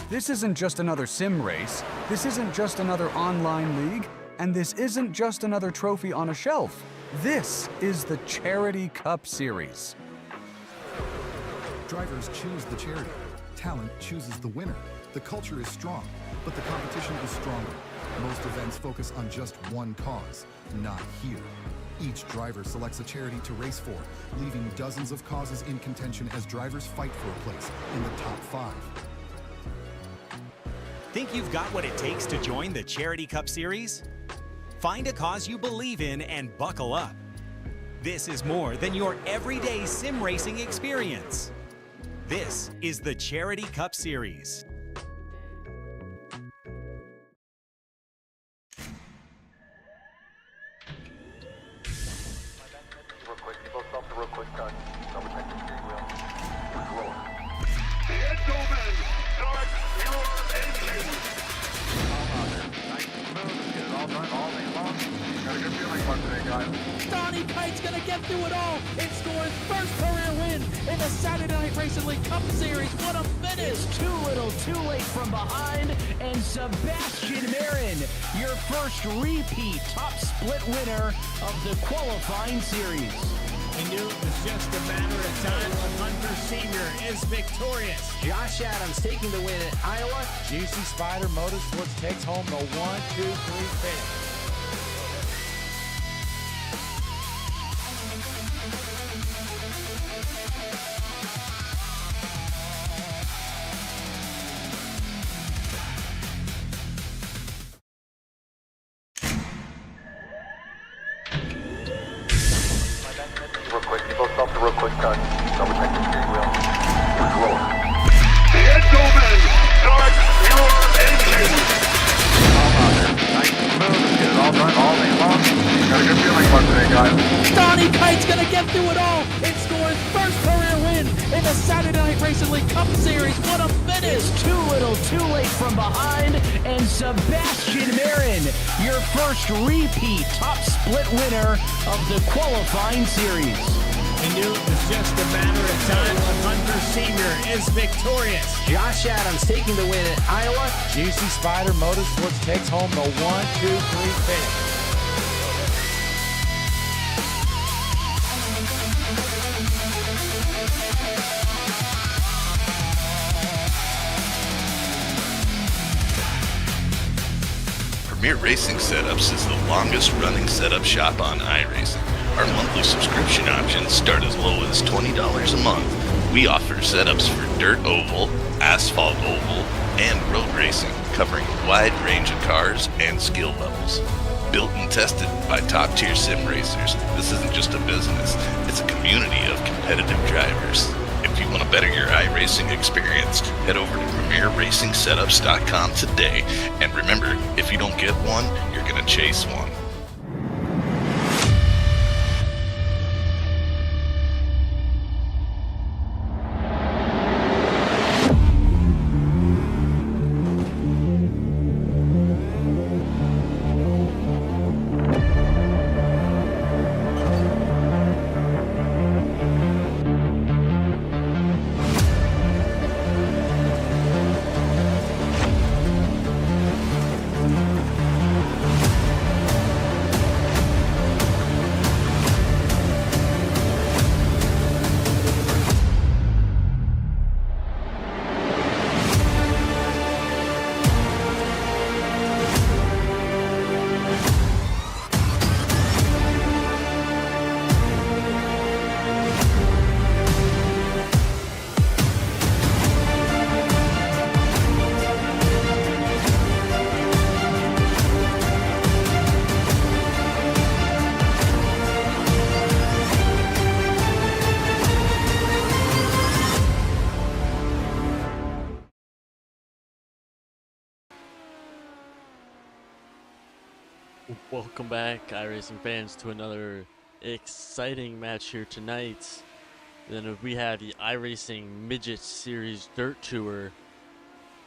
This isn't just another sim race, this isn't just another online league, and this isn't just another trophy on a shelf. This is the Charity Cup Series. Drivers choose the charity. Talent chooses the winner. The culture is strong, but the competition is stronger. Most events focus on just one cause, not here. Each driver selects a charity to race for, leaving dozens of causes in contention as drivers fight for a place in the top 5. Think you've got what it takes to join the Charity Cup Series? Find a cause you believe in and buckle up. This is more than your everyday sim racing experience. This is the Charity Cup Series. Real quick, double check the steering wheel. Roll. Gentlemen, start your engine. Nice and smooth. Get it all done all day long. Got a good feeling about today, guys. Donnie Kite's gonna get through it all and score his first career win in the Saturday Night Racing League Cup Series. What a finish! Too little, too late from behind, and Sebastian Marin, your first repeat top split winner of the qualifying series. We knew it was just a matter of time when Hunter Sr. is victorious. Josh Adams taking the win at Iowa. Juicy Spider Motorsports takes home the 1-2-3 finish. Real quick, double check the steering wheel. Roll. Gentlemen, start your engine. Nice and smooth. Get it all done all day long. Got a good feeling about today, guys. Donnie Kite's gonna get through it all and score his first career win in the Saturday Night Racing League Cup Series. What a finish! Too little, too late from behind, and Sebastian Marin, your first repeat top split winner of the qualifying series. We knew it was just a matter of time when Hunter Sr. is victorious. Josh Adams taking the win at Iowa. Juicy Spider Motorsports takes home the 1-2-3 finish. Premier Racing Setups is the longest running setup shop on iRacing. Our monthly subscription options start as low as $20 a month. We offer setups for dirt oval, asphalt oval, and road racing, covering a wide range of cars and skill levels. Built and tested by top-tier sim racers, this isn't just a business, it's a community of competitive drivers. If you want to better your iRacing experience, head over to PremierRacingSetups.com today. And remember, if you don't get one, you're going to chase one. Welcome back, iRacing fans, to another exciting match here tonight. Then we have the iRacing Midget Series Dirt Tour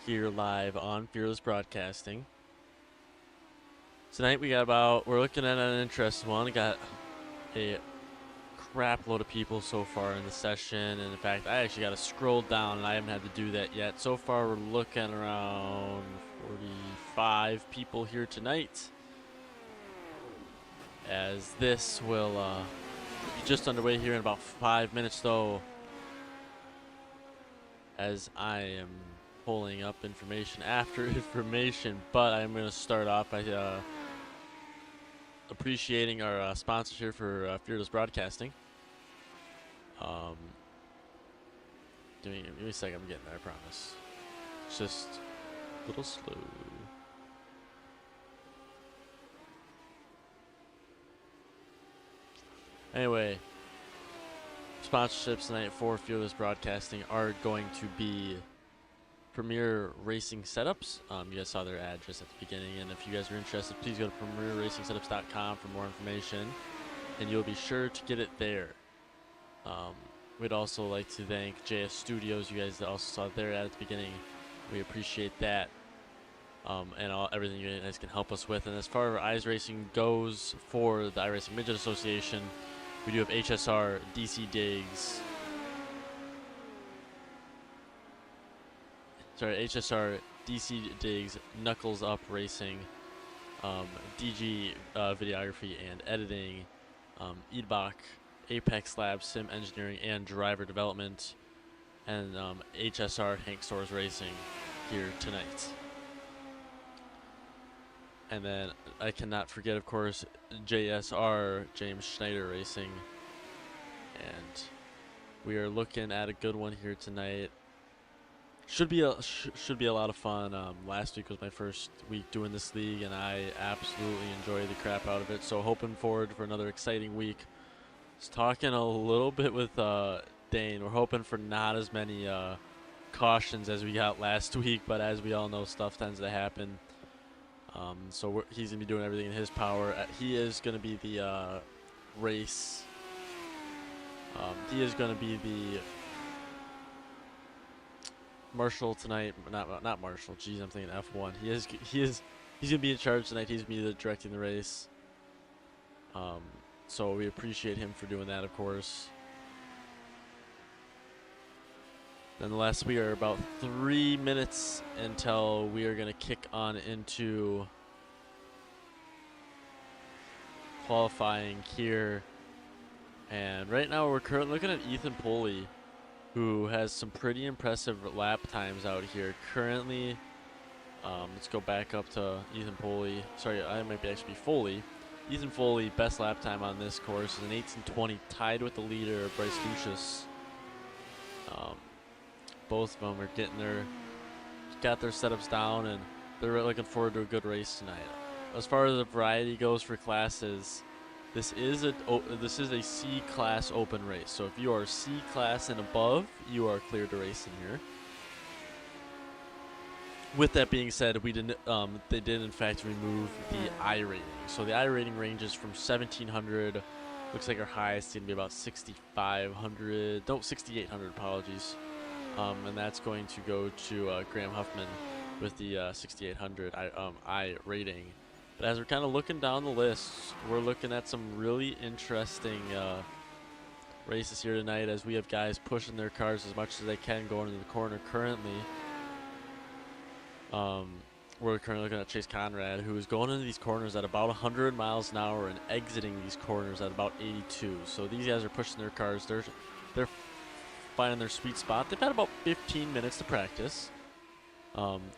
here live on Fearless Broadcasting. Tonight we're looking at an interesting one. We got a crap load of people so far in the session, and in fact, I actually got to scroll down, and I haven't had to do that yet. So far, we're looking around 45 people here tonight, as this will be just underway here in about 5 minutes, though, as I am pulling up information after information. But I'm going to start off by appreciating our sponsors here for Fearless Broadcasting. Give me a second, I'm getting there, I promise. It's just a little slow. Anyway, sponsorships tonight for Fearless Broadcasting are going to be Premier Racing Setups. You guys saw their address at the beginning, and if you guys are interested, please go to premierracingsetups.com for more information, and you'll be sure to get it there. We'd also like to thank JS Studios. You guys also saw their ad at the beginning. We appreciate that, and everything you guys can help us with. And as far as iRacing goes for the iRacing Midget Association, we do have HSR, DC Diggs, HSR, DC Diggs, Knuckles Up Racing, DG Videography and Editing, Eadbach, Apex Labs, Sim Engineering and Driver Development, and HSR, Hank Stores Racing here tonight. And then I cannot forget, of course, JSR, James Schneider Racing. And we are looking at a good one here tonight. Should be a lot of fun. Last week was my first week doing this league, and I absolutely enjoyed the crap out of it. So hoping forward for another exciting week. I was talking a little bit with Dane. We're hoping for not as many cautions as we got last week, but as we all know, stuff tends to happen. So he's going to be doing everything in his power. He is going to be the race. He is going to be the Marshall tonight. Not Marshall. Geez, I'm thinking F1. He's going to be in charge tonight. He's going to be directing the race. So we appreciate him for doing that, of course. Nonetheless, we are about 3 minutes until we are going to kick on into qualifying here. And right now we're currently looking at Ethan Poley, who has some pretty impressive lap times out here. Currently, let's go back up to Ethan Poley. Sorry, I might actually be Foley. Ethan Foley, best lap time on this course is an 18:20, tied with the leader, Bryce Lucius. Both of them are got their setups down, and they're looking forward to a good race tonight. As far as the variety goes for classes, this is a C class open race. So if you are C class and above, you are clear to race in here. With that being said, they did in fact remove the I rating. So the I rating ranges from 1700. Looks like our highest is going to be about 6,500. No, 6,800. Apologies. And that's going to go to Graham Huffman with the 6,800 I rating. But as we're kind of looking down the list, we're looking at some really interesting races here tonight, as we have guys pushing their cars as much as they can going into the corner currently. We're currently looking at Chase Conrad, who is going into these corners at about 100 miles an hour and exiting these corners at about 82. So these guys are pushing their cars. They're finding their sweet spot. They've had about 15 minutes to practice.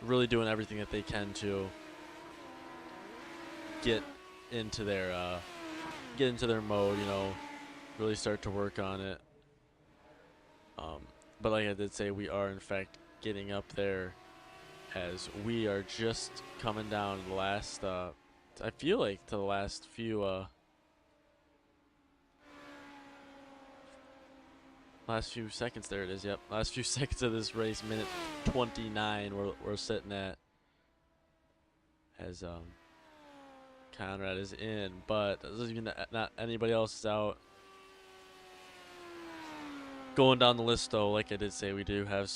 Really doing everything that they can to get into their mode, really start to work on it. But like I did say, we are in fact getting up there, as we are just coming down to the last, I feel like to the last few, last few seconds. There it is. Yep, last few seconds of this race, minute 29. We're sitting at, as Conrad is in, but not anybody else is out. Going down the list though, like I did say, we do have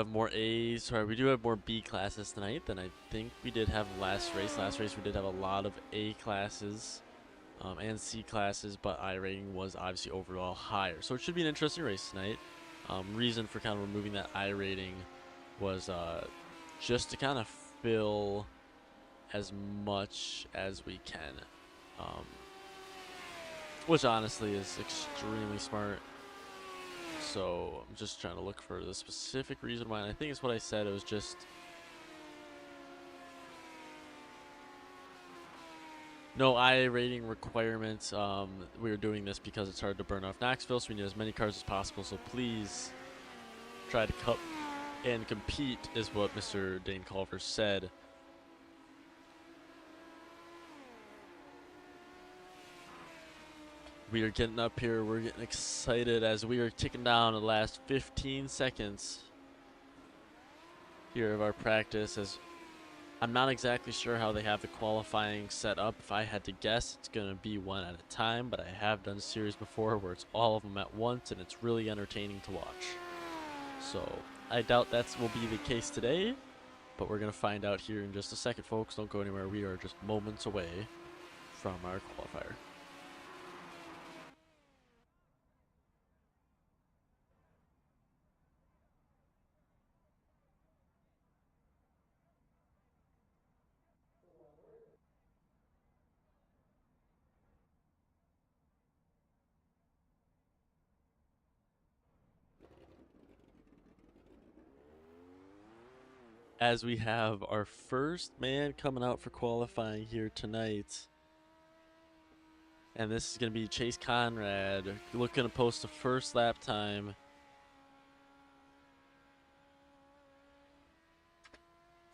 more A's. Sorry, we do have more B classes tonight than I think we did have last race. Last race we did have a lot of A classes. and C classes, but I rating was obviously overall higher. So it should be an interesting race tonight. Reason for kind of removing that I rating was just to kind of fill as much as we can, which honestly is extremely smart. So I'm just trying to look for the specific reason why, and I think it's what I said. It was just no I rating requirements. We were doing this because it's hard to burn off Knoxville, so we need as many cars as possible. So please try to cup and compete, is what Mr. Dane Culver said. We are getting up here. We're getting excited as we are ticking down the last 15 seconds here of our practice. As I'm not exactly sure how they have the qualifying set up. If I had to guess, it's going to be one at a time, but I have done series before where it's all of them at once, and it's really entertaining to watch. So I doubt that will be the case today, but we're going to find out here in just a second, folks. Don't go anywhere. We are just moments away from our qualifier. As we have our first man coming out for qualifying here tonight. And this is going to be Chase Conrad, looking to post the first lap time.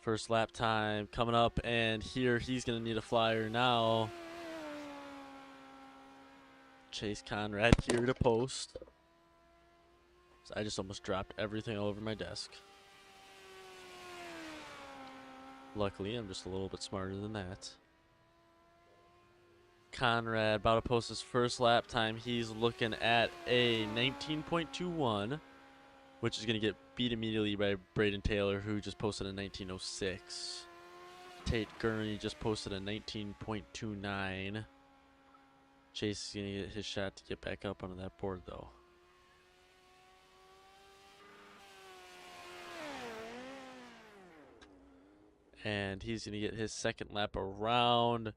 First lap time coming up, and here he's going to need a flyer now. Chase Conrad here to post. So I just almost dropped everything all over my desk. Luckily, I'm just a little bit smarter than that. Conrad about to post his first lap time. He's looking at a 19.21, which is going to get beat immediately by Braden Taylor, who just posted a 19.06. Tate Gurney just posted a 19.29. Chase is going to get his shot to get back up onto that board, though. And he's going to get his second lap around.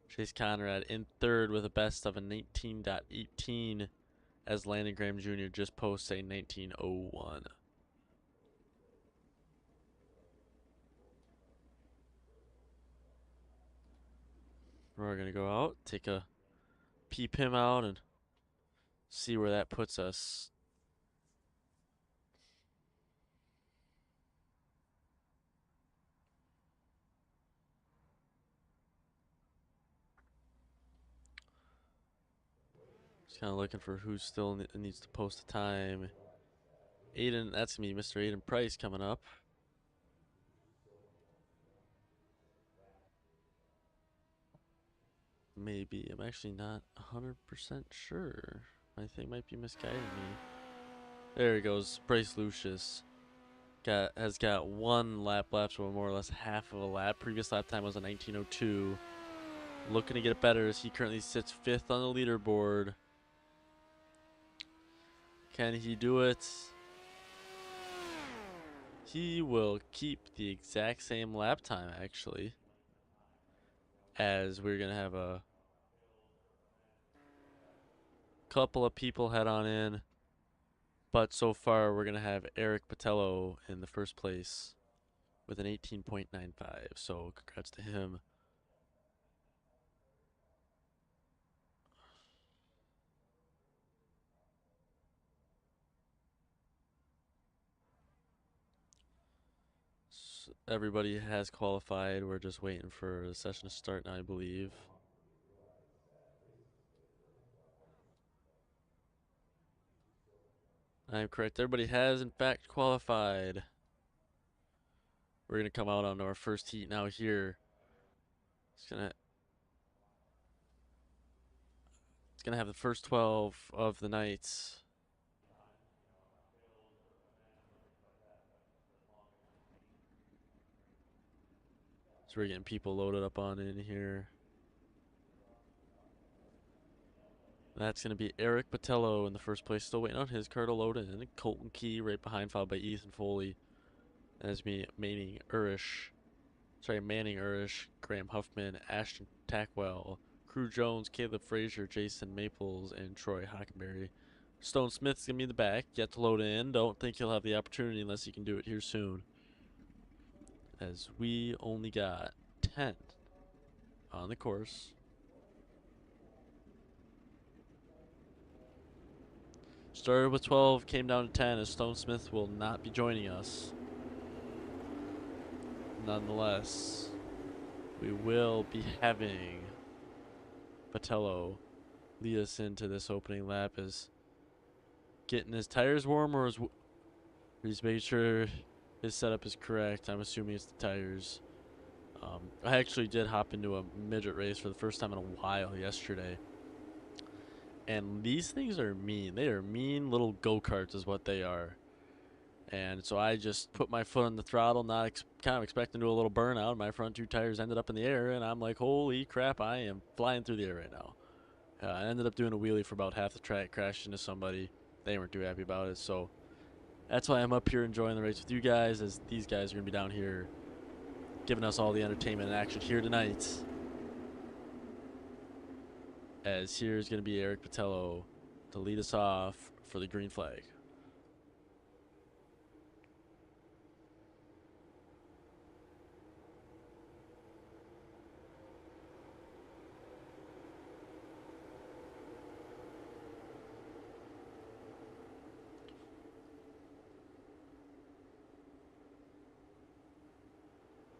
Chase Conrad in third with a best of a 19.18 as Landon Graham Jr. just posts a 19.01. We're going to go out, peep him out, and see where that puts us. Just kind of looking for who still needs to post a time. Aiden, that's me, Mr. Aiden Price coming up. Maybe. I'm actually not 100% sure. My thing might be misguiding me. There he goes. Bryce Lucius has got one lap left, so more or less half of a lap. Previous lap time was a 19.02. Looking to get it better as he currently sits 5th on the leaderboard. Can he do it? He will keep the exact same lap time, actually, as we're going to have a couple of people head on in. But so far, we're going to have Eric Patello in the first place with an 18.95. So congrats to him. So everybody has qualified. We're just waiting for the session to start now, I believe. I'm correct. Everybody has, in fact, qualified. We're going to come out on our first heat now here. It's going to have the first 12 of the nights. So we're getting people loaded up on in here. That's going to be Eric Botello in the first place, still waiting on his car to load in. Colton Key right behind, followed by Ethan Foley. That's me, Manning Irish, Graham Huffman, Ashton Tackwell, Crew Jones, Caleb Frazier, Jason Maples, and Troy Hockenberry. Stone Smith's going to be in the back, yet to load in. Don't think he'll have the opportunity unless he can do it here soon, as we only got 10 on the course. Started with 12, came down to 10, as Stone Smith will not be joining us. Nonetheless, we will be having Botello lead us into this opening lap, as getting his tires warm, or he's making sure his setup is correct. I'm assuming it's the tires. I actually did hop into a midget race for the first time in a while yesterday. And these things are mean. They are mean little go-karts is what they are. And so I just put my foot on the throttle, kind of expecting to do a little burnout. My front two tires ended up in the air, and I'm like, holy crap, I am flying through the air right now. I ended up doing a wheelie for about half the track, crashed into somebody. They weren't too happy about it, so that's why I'm up here enjoying the race with you guys, as these guys are going to be down here giving us all the entertainment and action here tonight. As here's going to be Eric Botello to lead us off for the green flag.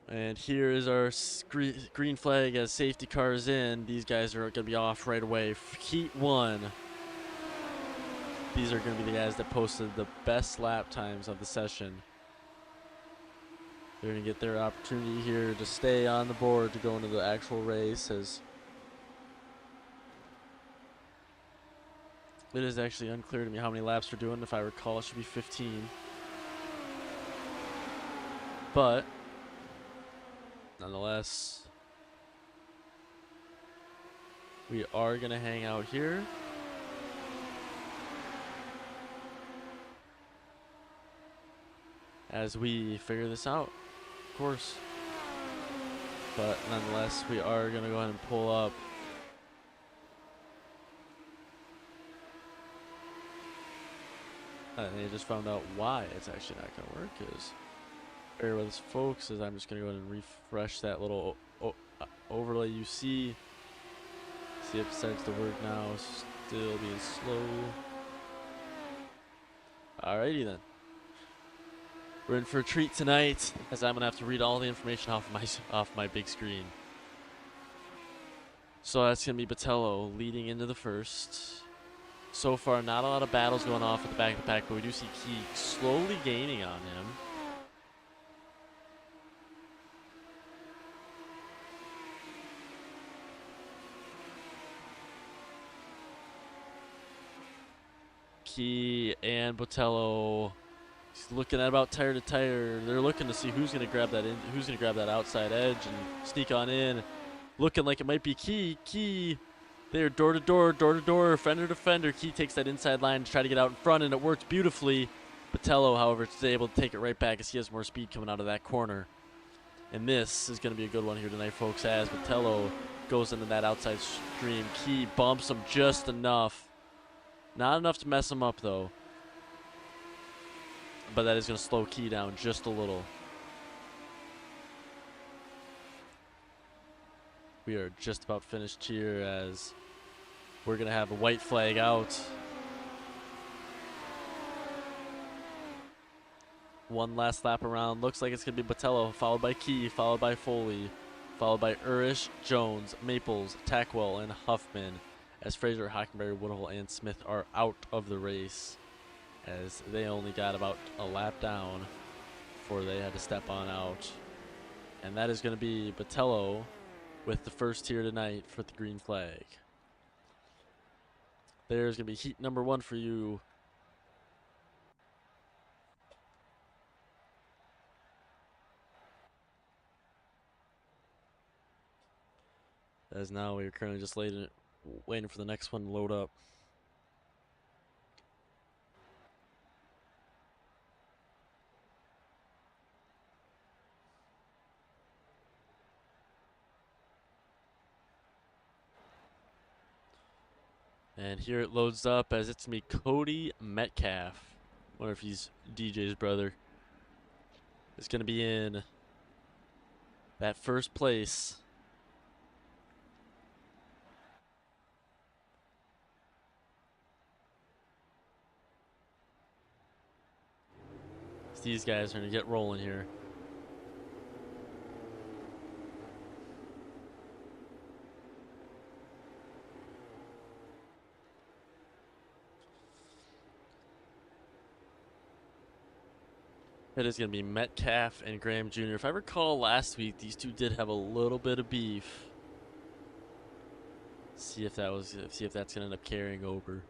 And here is our green flag as safety car is in. These guys are going to be off right away. Heat 1. These are going to be the guys that posted the best lap times of the session. They're going to get their opportunity here to stay on the board to go into the actual race, as it is actually unclear to me how many laps we're doing. If I recall, it should be 15. But nonetheless, we are going to hang out here. As we figure this out, of course. But nonetheless, we are going to go ahead and pull up. And I just found out why it's actually not going to work. Bear with us, folks, as I'm just going to go ahead and refresh that little overlay you see. See if it starts to work now. Still being slow. Alrighty then. We're in for a treat tonight, as I'm going to have to read all the information off my big screen. So that's going to be Botello leading into the first. So far, not a lot of battles going off at the back of the pack, but we do see Key slowly gaining on him. Key and Botello, he's looking at about tire to tire. They're looking to see who's going to grab that outside edge and sneak on in. Looking like it might be Key. They're door to door, fender to fender. Key takes that inside line to try to get out in front, and it works beautifully. Botello, however, is able to take it right back as he has more speed coming out of that corner. And this is going to be a good one here tonight, folks, as Botello goes into that outside stream. Key bumps him just enough. Not enough to mess him up, though. But that is going to slow Key down just a little. We are just about finished here, as we're going to have a white flag out. One last lap around. Looks like it's going to be Botello, followed by Key, followed by Foley, followed by Irish, Jones, Maples, Tackwell, and Huffman, as Fraser, Hockenberry, Woodhull, and Smith are out of the race, as they only got about a lap down before they had to step on out. And that is going to be Botello with the first here tonight for the green flag. There's going to be heat number 1 for you. As now we are currently just Waiting for the next one to load up. And here it loads up as it's me, Cody Metcalf. Wonder if he's DJ's brother. It's going to be in that first place. These guys are going to get rolling here. It is going to be Metcalf and Graham Jr. If I recall last week, these two did have a little bit of beef. See if that's going to end up carrying over.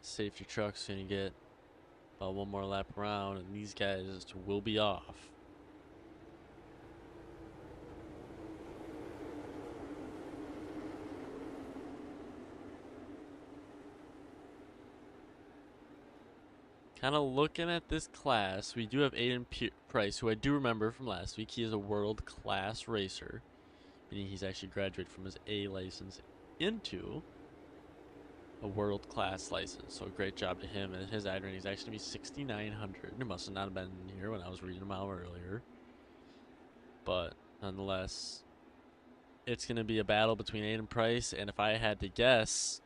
Safety truck's going to get about one more lap around, and these guys will be off. Kind of looking at this class, we do have Aiden Price, who I do remember from last week. He is a world-class racer, meaning he's actually graduated from his A license into a world-class license. So great job to him. And his iRacing is actually 6,900. It must have not been here when I was reading them out earlier. But nonetheless, it's going to be a battle between Aiden Price and, if I had to guess,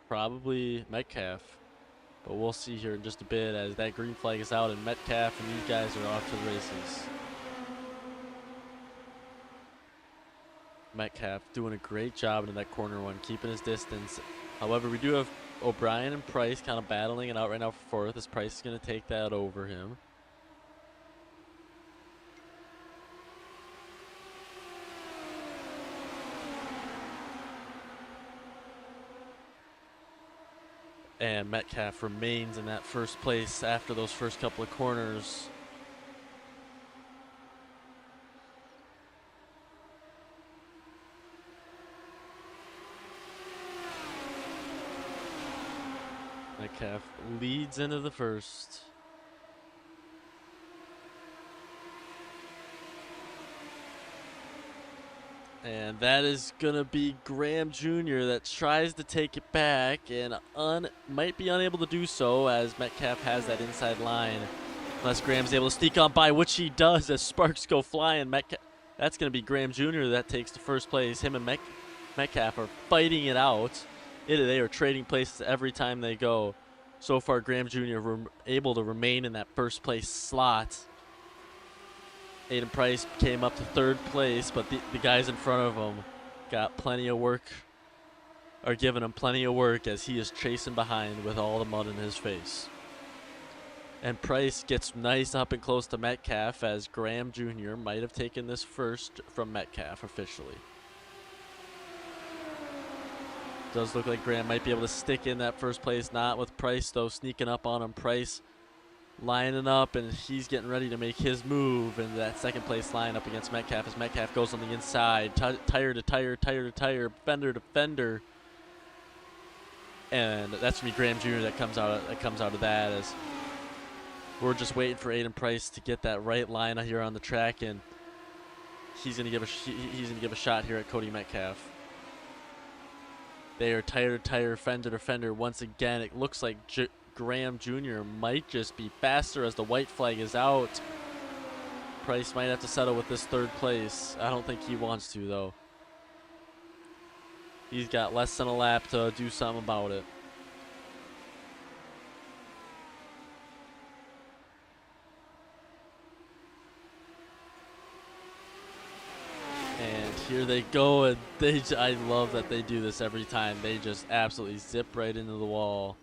probably Metcalf. But we'll see here in just a bit as that green flag is out and Metcalf and these guys are off to the races. Metcalf doing a great job in that corner one, keeping his distance. However, we do have O'Brien and Price kind of battling it out right now for fourth, as Price is going to take that over him. And Metcalf remains in that first place after those first couple of corners. Metcalf leads into the first. And that is going to be Graham Jr. that tries to take it back and might be unable to do so as Metcalf has that inside line. Unless Graham's able to sneak on by, which he does as sparks go flying. That's going to be Graham Jr. that takes the first place. Him and Metcalf are fighting it out. They are trading places every time they go. So far, Graham Jr. able to remain in that first place slot. Aiden Price came up to third place, but the guys in front of him got plenty of work, are giving him plenty of work as he is chasing behind with all the mud in his face. And Price gets nice up and close to Metcalf as Graham Jr. might have taken this first from Metcalf officially. Does look like Graham might be able to stick in that first place, not with Price though sneaking up on him. Price lining up, and he's getting ready to make his move in that second place line up against Metcalf as Metcalf goes on the inside. Tire to tire, tire to tire, fender to fender. And that's going to be Graham Jr. that comes out of that as we're just waiting for Aiden Price to get that right line here on the track, and he's going to give a shot here at Cody Metcalf. They are tire to tire, fender to fender once again. It looks like Graham Jr. might just be faster as the white flag is out. Price might have to settle with this third place. I don't think he wants to, though. He's got less than a lap to do something about it. And here they go, and I love that they do this every time. They just absolutely zip right into the wall.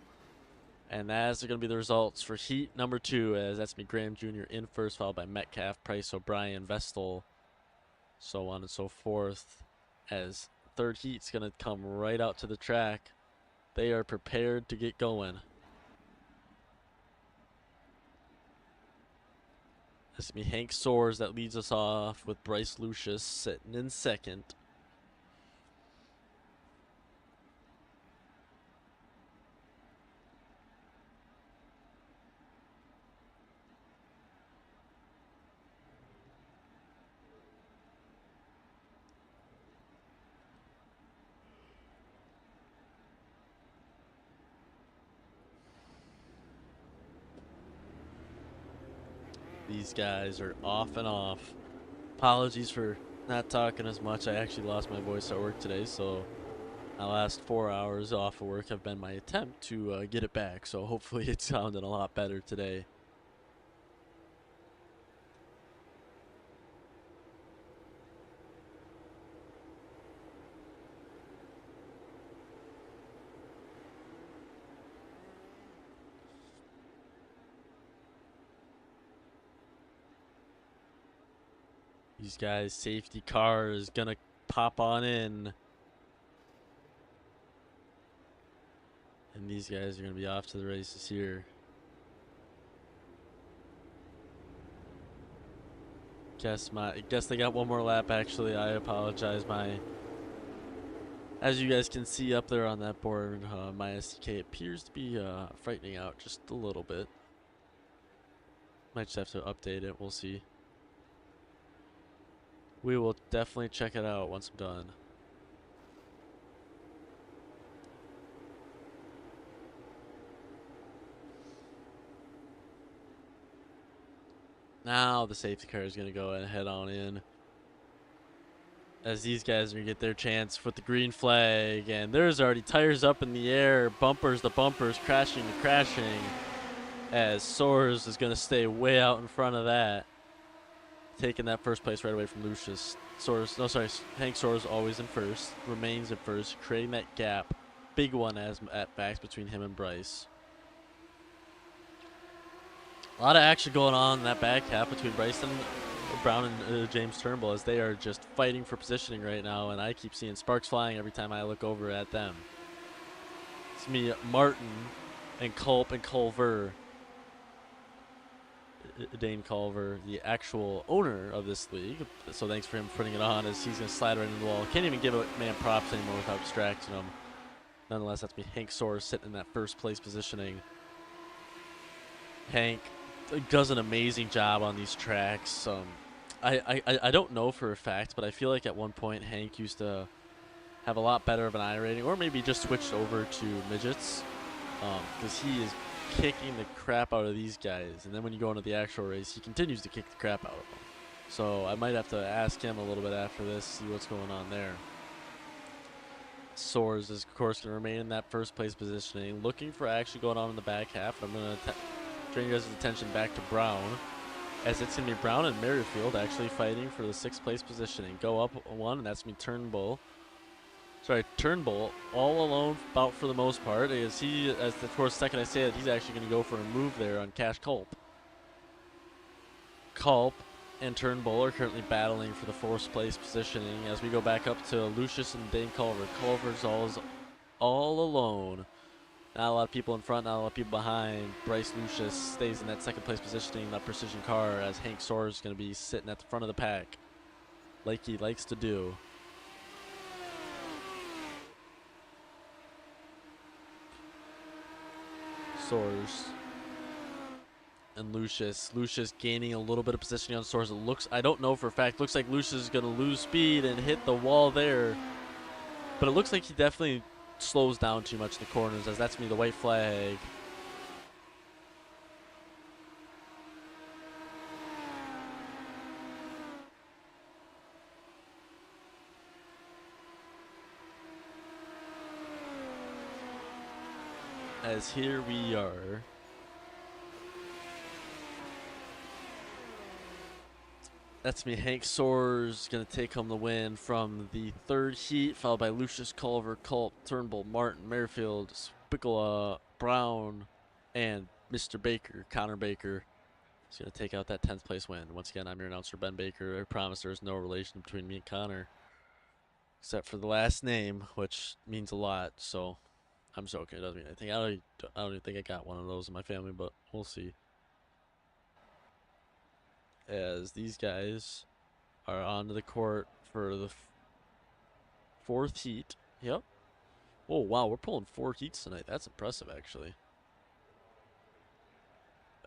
And that's going to be the results for heat number 2, as that's me, Graham Jr. in first, followed by Metcalf, Price, O'Brien, Vestal, so on and so forth. As third heat's going to come right out to the track. They are prepared to get going. It's going to be Hank Soares that leads us off with Bryce Lucius sitting in second. These guys are off and off. Apologies for not talking as much. I actually lost my voice at work today, so my last 4 hours off of work have been my attempt to get it back. So hopefully it sounded a lot better today. These guys, safety car is going to pop on in. And these guys are going to be off to the races here. Guess they got one more lap actually. I apologize. As you guys can see up there on that board, my SDK appears to be frightening out just a little bit. Might just have to update it. We'll see. We will definitely check it out once I'm done. Now the safety car is going to go and head on in. As these guys are going to get their chance with the green flag. And there's already tires up in the air. Bumpers to bumpers. Crashing to crashing. As Soares is going to stay way out in front of that. Taking that first place right away from Lucius. Hank Soares always in first. Remains in first. Creating that gap. Big one at backs between him and Bryce. A lot of action going on in that back half between Bryson Brown and James Turnbull as they are just fighting for positioning right now, and I keep seeing sparks flying every time I look over at them. It's me, Martin, and Culp and Culver. Dane Culver, the actual owner of this league. So thanks for him putting it on as he's going to slide right into the wall. Can't even give a man props anymore without distracting him. Nonetheless, that's me, Hank Soares, sitting in that first place positioning. Hank does an amazing job on these tracks. I don't know for a fact, but I feel like at one point Hank used to have a lot better of an I rating, or maybe just switched over to midgets, because he is kicking the crap out of these guys. And then when you go into the actual race, he continues to kick the crap out of them. So I might have to ask him a little bit after this, see what's going on there. Soares is, of course, going to remain in that first place positioning, looking for action going on in the back half. I'm going to draw your guys' attention back to Brown, as it's going to be Brown and Merrifield actually fighting for the 6th place positioning. Go up one, and that's going to be Turnbull all alone about for the most part. As of course, the second I say it, he's actually going to go for a move there on Cash Culp. Culp and Turnbull are currently battling for the 4th place positioning as we go back up to Lucius and Dane Culver. Culver's all alone. Not a lot of people in front, not a lot of people behind. Bryce Lucius stays in that 2nd place positioning, that precision car, as Hank Soares is going to be sitting at the front of the pack like he likes to do. Soares and Lucius. Lucius gaining a little bit of positioning on Soares. It looks, I don't know for a fact, looks like Lucius is going to lose speed and hit the wall there. But it looks like he definitely slows down too much in the corners, as that's going to be the white flag. As here we are. That's me, Hank Soares, going to take home the win from the 3rd heat, followed by Lucius, Culver, Culp, Turnbull, Martin, Merrifield, Spicola, Brown, and Mr. Baker, Connor Baker. He's going to take out that 10th place win. Once again, I'm your announcer, Ben Baker. I promise there's no relation between me and Connor, except for the last name, which means a lot, so I'm joking. It doesn't mean anything. I don't even think I got one of those in my family, but we'll see. as these guys are onto the court for the fourth heat. Yep. Oh, wow, we're pulling 4 heats tonight. That's impressive, actually.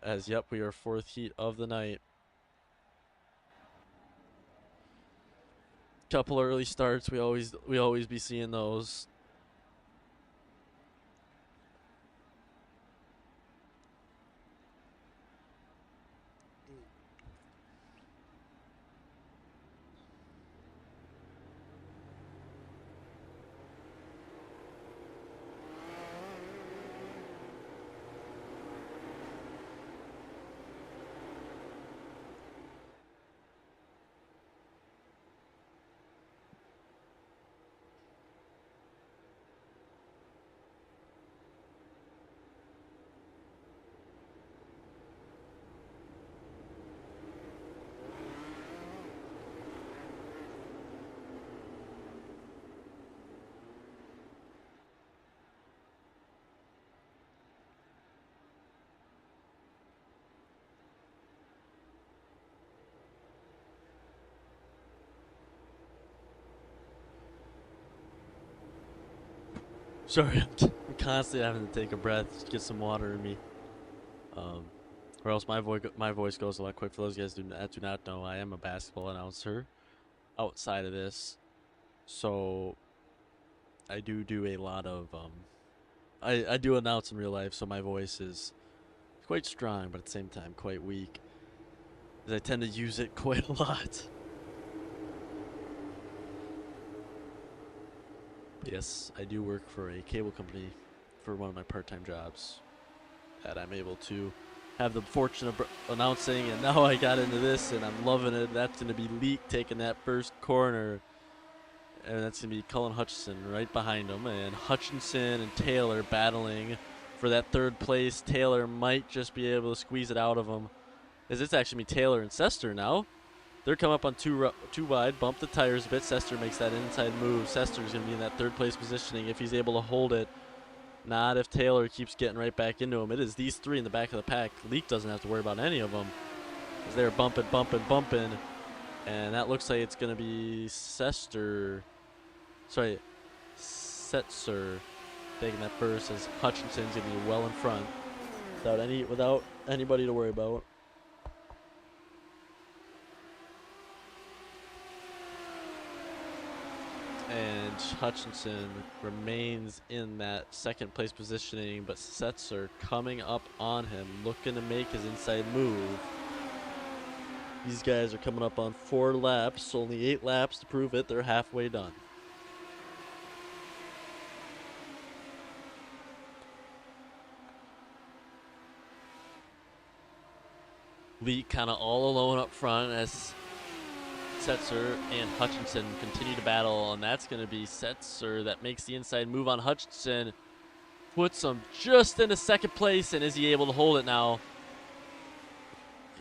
As, yep, we are 4th heat of the night. Couple early starts. We always be seeing those. Sorry, I'm constantly having to take a breath, get some water in me. Or else my voice goes a lot quick. For those guys that do not know, I am a basketball announcer outside of this. So I do a lot of I do announce in real life, so my voice is quite strong, but at the same time quite weak, as I tend to use it quite a lot. Yes, I do work for a cable company for one of my part-time jobs that I'm able to have the fortune of announcing, and now I got into this and I'm loving it. That's going to be Leak taking that first corner, and that's going to be Cullen Hutchinson right behind him, and Hutchinson and Taylor battling for that 3rd place. Taylor might just be able to squeeze it out of him, as it's actually Taylor and Sester now. They're coming up on too wide, bump the tires a bit. Sester makes that inside move. Sester's going to be in that 3rd place positioning if he's able to hold it. Not if Taylor keeps getting right back into him. It is these 3 in the back of the pack. Leak doesn't have to worry about any of them, as they're bumping. And that looks like it's going to be Setzer taking that first, as Hutchinson's going to be well in front without anybody to worry about. And Hutchinson remains in that 2nd place positioning, but Setzer coming up on him, looking to make his inside move. These guys are coming up on 4 laps, only 8 laps to prove it. They're halfway done. Lee kind of all alone up front as Setzer and Hutchinson continue to battle, and that's going to be Setzer that makes the inside move on Hutchinson, puts him just into 2nd place, and is he able to hold it now?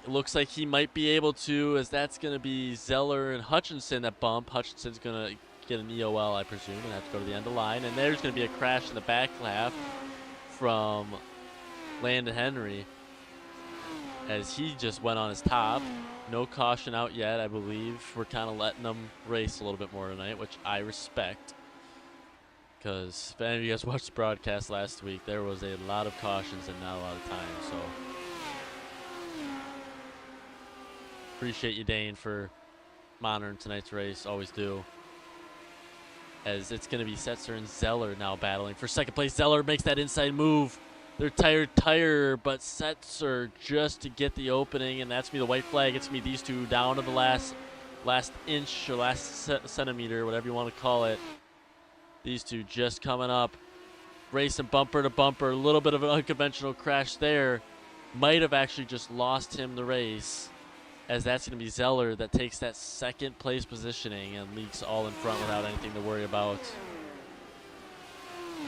It looks like he might be able to, as that's going to be Zeller and Hutchinson that bump. Hutchinson's going to get an EOL, I presume, and have to go to the end of the line, and there's going to be a crash in the back half from Landon Henry, as he just went on his top. No caution out yet, I believe. We're kind of letting them race a little bit more tonight, which I respect. Because if any of you guys watched the broadcast last week, there was a lot of cautions and not a lot of time. So appreciate you, Dane, for monitoring tonight's race. Always do. As it's going to be Setzer and Zeller now battling for 2nd place. Zeller makes that inside move. They're tire, but Setzer just to get the opening, and that's going to be the white flag. It's going to be these 2 down to the last inch or last centimeter, whatever you want to call it. These 2 just coming up, racing bumper to bumper. A little bit of an unconventional crash there. Might have actually just lost him the race, as that's going to be Zeller that takes that 2nd place positioning and leaks all in front without anything to worry about.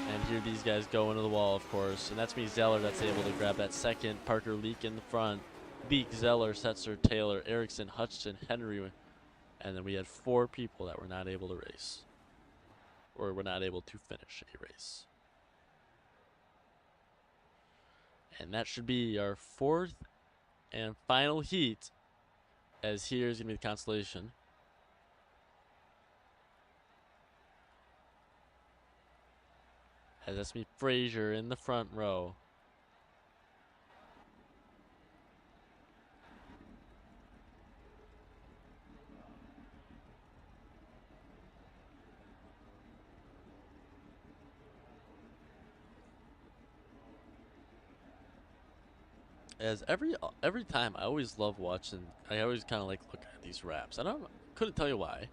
And here these guys go into the wall, of course. And that's me, Zeller, that's able to grab that 2nd. Parker Leak in the front. Leak, Zeller, Setzer, Taylor, Erickson, Hutchinson, Henry. And then we had 4 people that were not able to race, or were not able to finish a race. And that should be our 4th and final heat as here's going to be the consolation. As that's me, Frazier in the front row. As every time, I always love watching. I always kind of like looking at these wraps. Couldn't tell you why,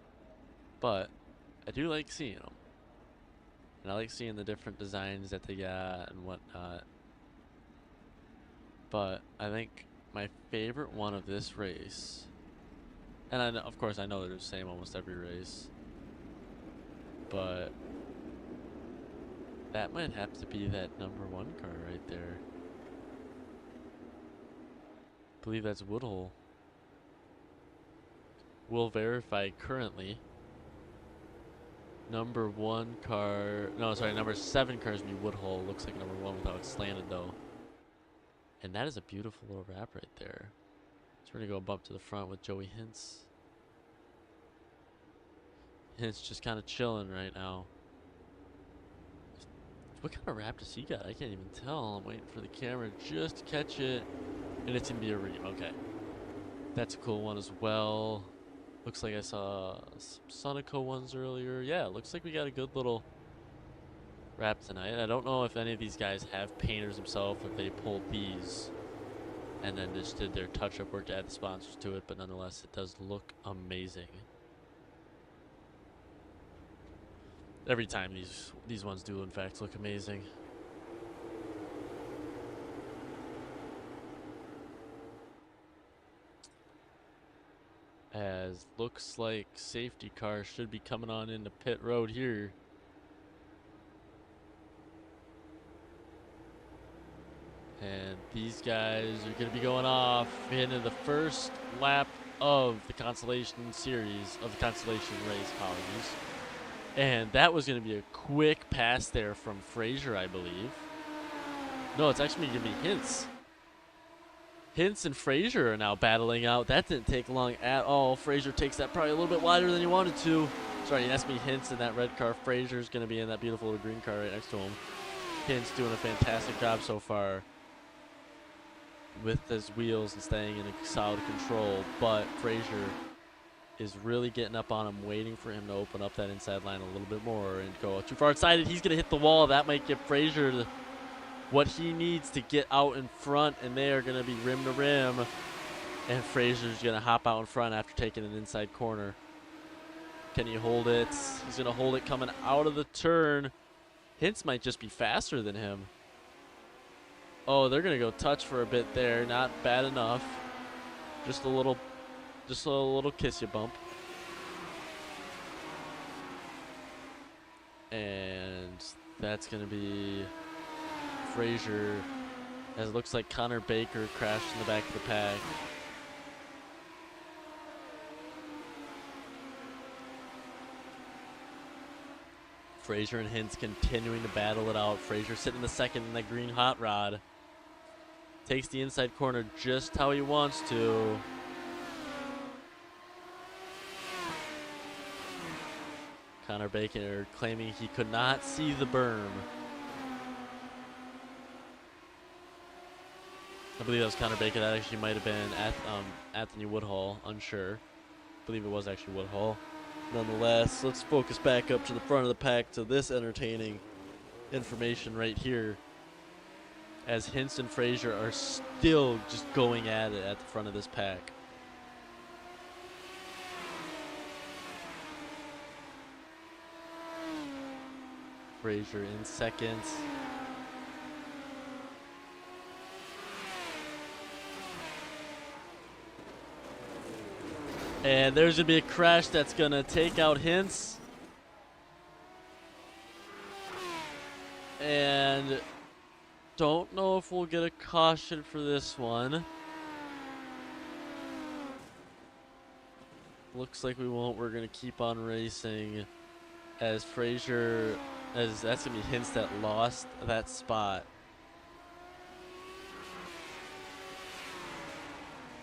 but I do like seeing them, and I like seeing the different designs that they got and whatnot. But I think my favorite one of this race, and I know, of course I know they're the same almost every race, but that might have to be that #1 car right there. I believe that's Woodhull. We'll verify currently. #1 car, no, sorry, #7 car is be Woodhull. Looks like #1 without it slanted though. And that is a beautiful little wrap right there. So we're gonna go a bump to the front with Joey Hintz. Hintz just kind of chilling right now. What kind of wrap does he got? I can't even tell. I'm waiting for the camera just to catch it. And it's gonna be a ream. Okay. That's a cool one as well. Looks like I saw some Sonico ones earlier. Yeah, looks like we got a good little wrap tonight. I don't know if any of these guys have painters themselves, if they pulled these and then just did their touch-up work to add the sponsors to it, but nonetheless, it does look amazing. Every time these ones do, in fact, look amazing. As looks like safety cars should be coming on into pit road here. And these guys are going to be going off into the first lap of the Consolation Series, of the Consolation race, apologies. And that was going to be a quick pass there from Frazier, I believe. No, it's actually going to be Hintz. Hintz and Frazier are now battling out. That didn't take long at all. Frazier takes that probably a little bit wider than he wanted to. Sorry, that's me, Hintz in that red car. Frazier's going to be in that beautiful little green car right next to him. Hintz doing a fantastic job so far with his wheels and staying in a solid control. But Frazier is really getting up on him, waiting for him to open up that inside line a little bit more and go too far inside. He's going to hit the wall. That might give Frazier what he needs to get out in front, and they are going to be rim to rim. And Frazier's going to hop out in front after taking an inside corner. Can he hold it? He's going to hold it coming out of the turn. Hintz might just be faster than him. Oh, they're going to go touch for a bit there. Not bad enough. Just a little kiss you bump. And that's going to be Frazier, as it looks like Connor Baker crashed in the back of the pack. Frazier and Hintz continuing to battle it out. Frazier sitting in the second in that green hot rod. Takes the inside corner just how he wants to. Connor Baker claiming he could not see the berm. I believe that was Connor Baker. That actually might have been Anthony Woodhull. Unsure. I believe it was actually Woodhull. Nonetheless, let's focus back up to the front of the pack to this entertaining information right here. As Hintz and Frazier are still just going at it at the front of this pack. Frazier in second. And there's going to be a crash that's going to take out Hintz. And don't know if we'll get a caution for this one. Looks like we won't. We're going to keep on racing as Frazier, as that's going to be Hintz that lost that spot.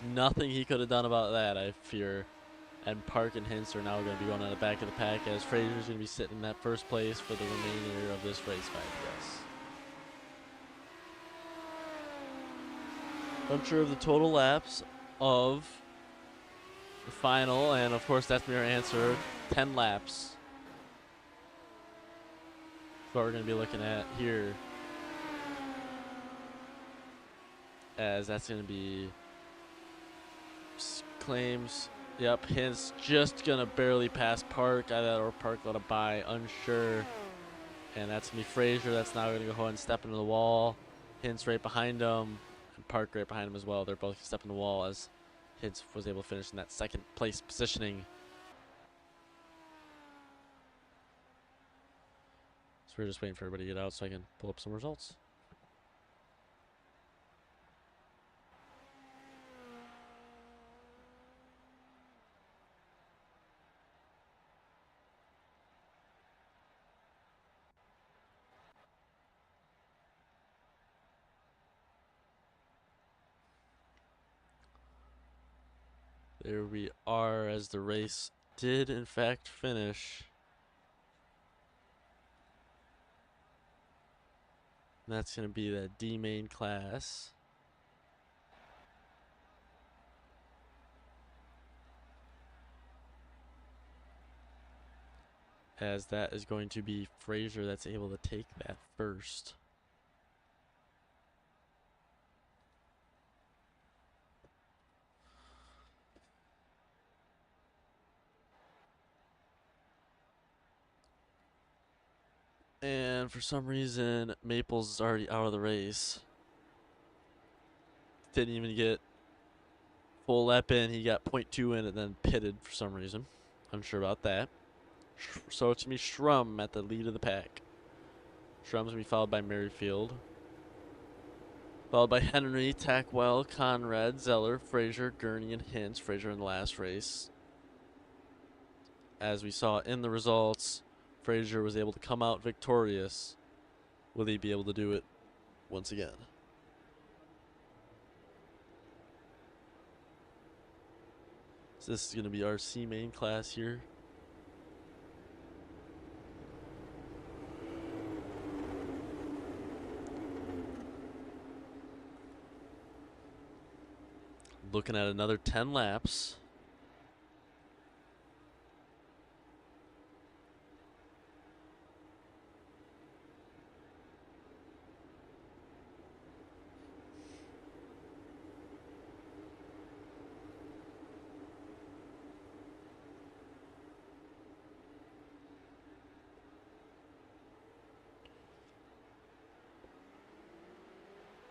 Nothing he could have done about that, I fear. And Park and Hintz are now going to be going on the back of the pack as Fraser's going to be sitting in that first place for the remainder of this race, I guess. Unsure of the total laps of the final, and of course that's your answer, 10 laps. That's what we're going to be looking at here. As that's going to be claims. Yep, Hintz just going to barely pass Park. Either or Park let a by, unsure. And that's going to be Fraser. That's now going to go ahead and step into the wall. Hintz right behind him. And Park right behind him as well. They're both going to step in the wall as Hintz was able to finish in that second place positioning. So we're just waiting for everybody to get out so I can pull up some results. There we are as the race did in fact finish. And that's going to be the D main class. As that is going to be Fraser that's able to take that first. And for some reason, Maples is already out of the race. Didn't even get full lap in. He got 0.2 in and then pitted for some reason. Unsure about that. So it's going to be Shrum at the lead of the pack. Shrum's going to be followed by Merrifield. Followed by Henry, Tackwell, Conrad, Zeller, Fraser, Gurney, and Hintz. Fraser in the last race. As we saw in the results, Fraser was able to come out victorious. Will he be able to do it once again? So this is going to be our C main class here. Looking at another 10 laps.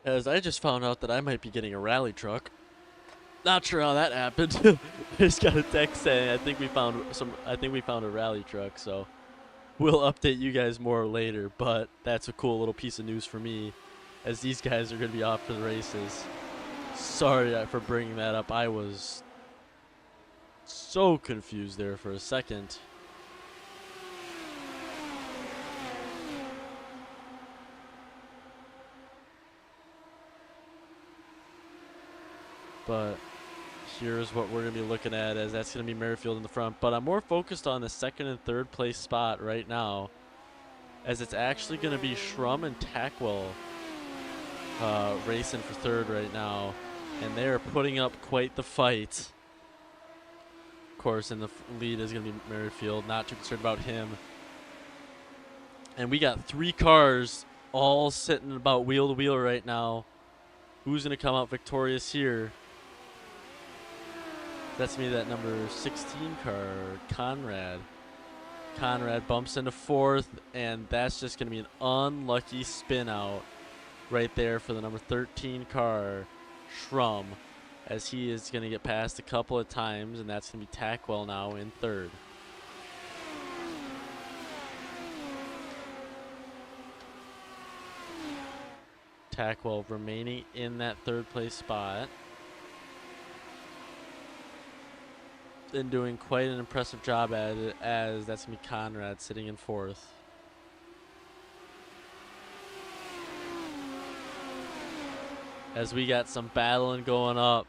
As I just found out that I might be getting a rally truck. Not sure how that happened. I just got a text saying I think we found a rally truck, so we'll update you guys more later, but that's a cool little piece of news for me as these guys are going to be off to the races. Sorry for bringing that up. I was so confused there for a second. But here's what we're going to be looking at, as that's going to be Merrifield in the front. But I'm more focused on the second and third place spot right now, as it's actually going to be Shrum and Tackwell racing for third right now. And they're putting up quite the fight. Of course, in the lead is going to be Merrifield. Not too concerned about him. And we got 3 cars all sitting about wheel to wheel right now. Who's going to come out victorious here? That's me, that number 16 car, Conrad. Conrad bumps into 4th, and that's just going to be an unlucky spin out right there for the number 13 car, Shrum, as he is going to get passed a couple of times, and that's going to be Tackwell now in 3rd. Tackwell remaining in that 3rd place spot. And doing quite an impressive job at it, as that's going to be Conrad sitting in 4th. As we got some battling going up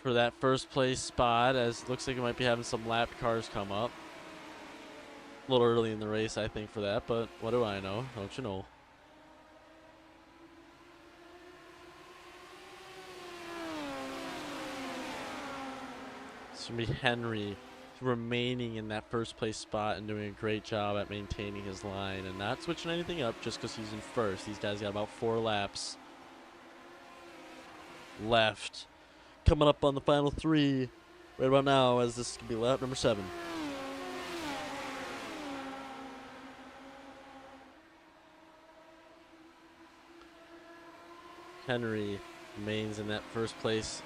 for that first place spot, as it looks like it might be having some lapped cars come up. A little early in the race, I think, for that, but what do I know? Don't you know? It's going to be Henry remaining in that first place spot and doing a great job at maintaining his line and not switching anything up just because he's in first. These guys got about 4 laps left. Coming up on the final 3 right about now, as this could be lap number 7. Henry remains in that first place,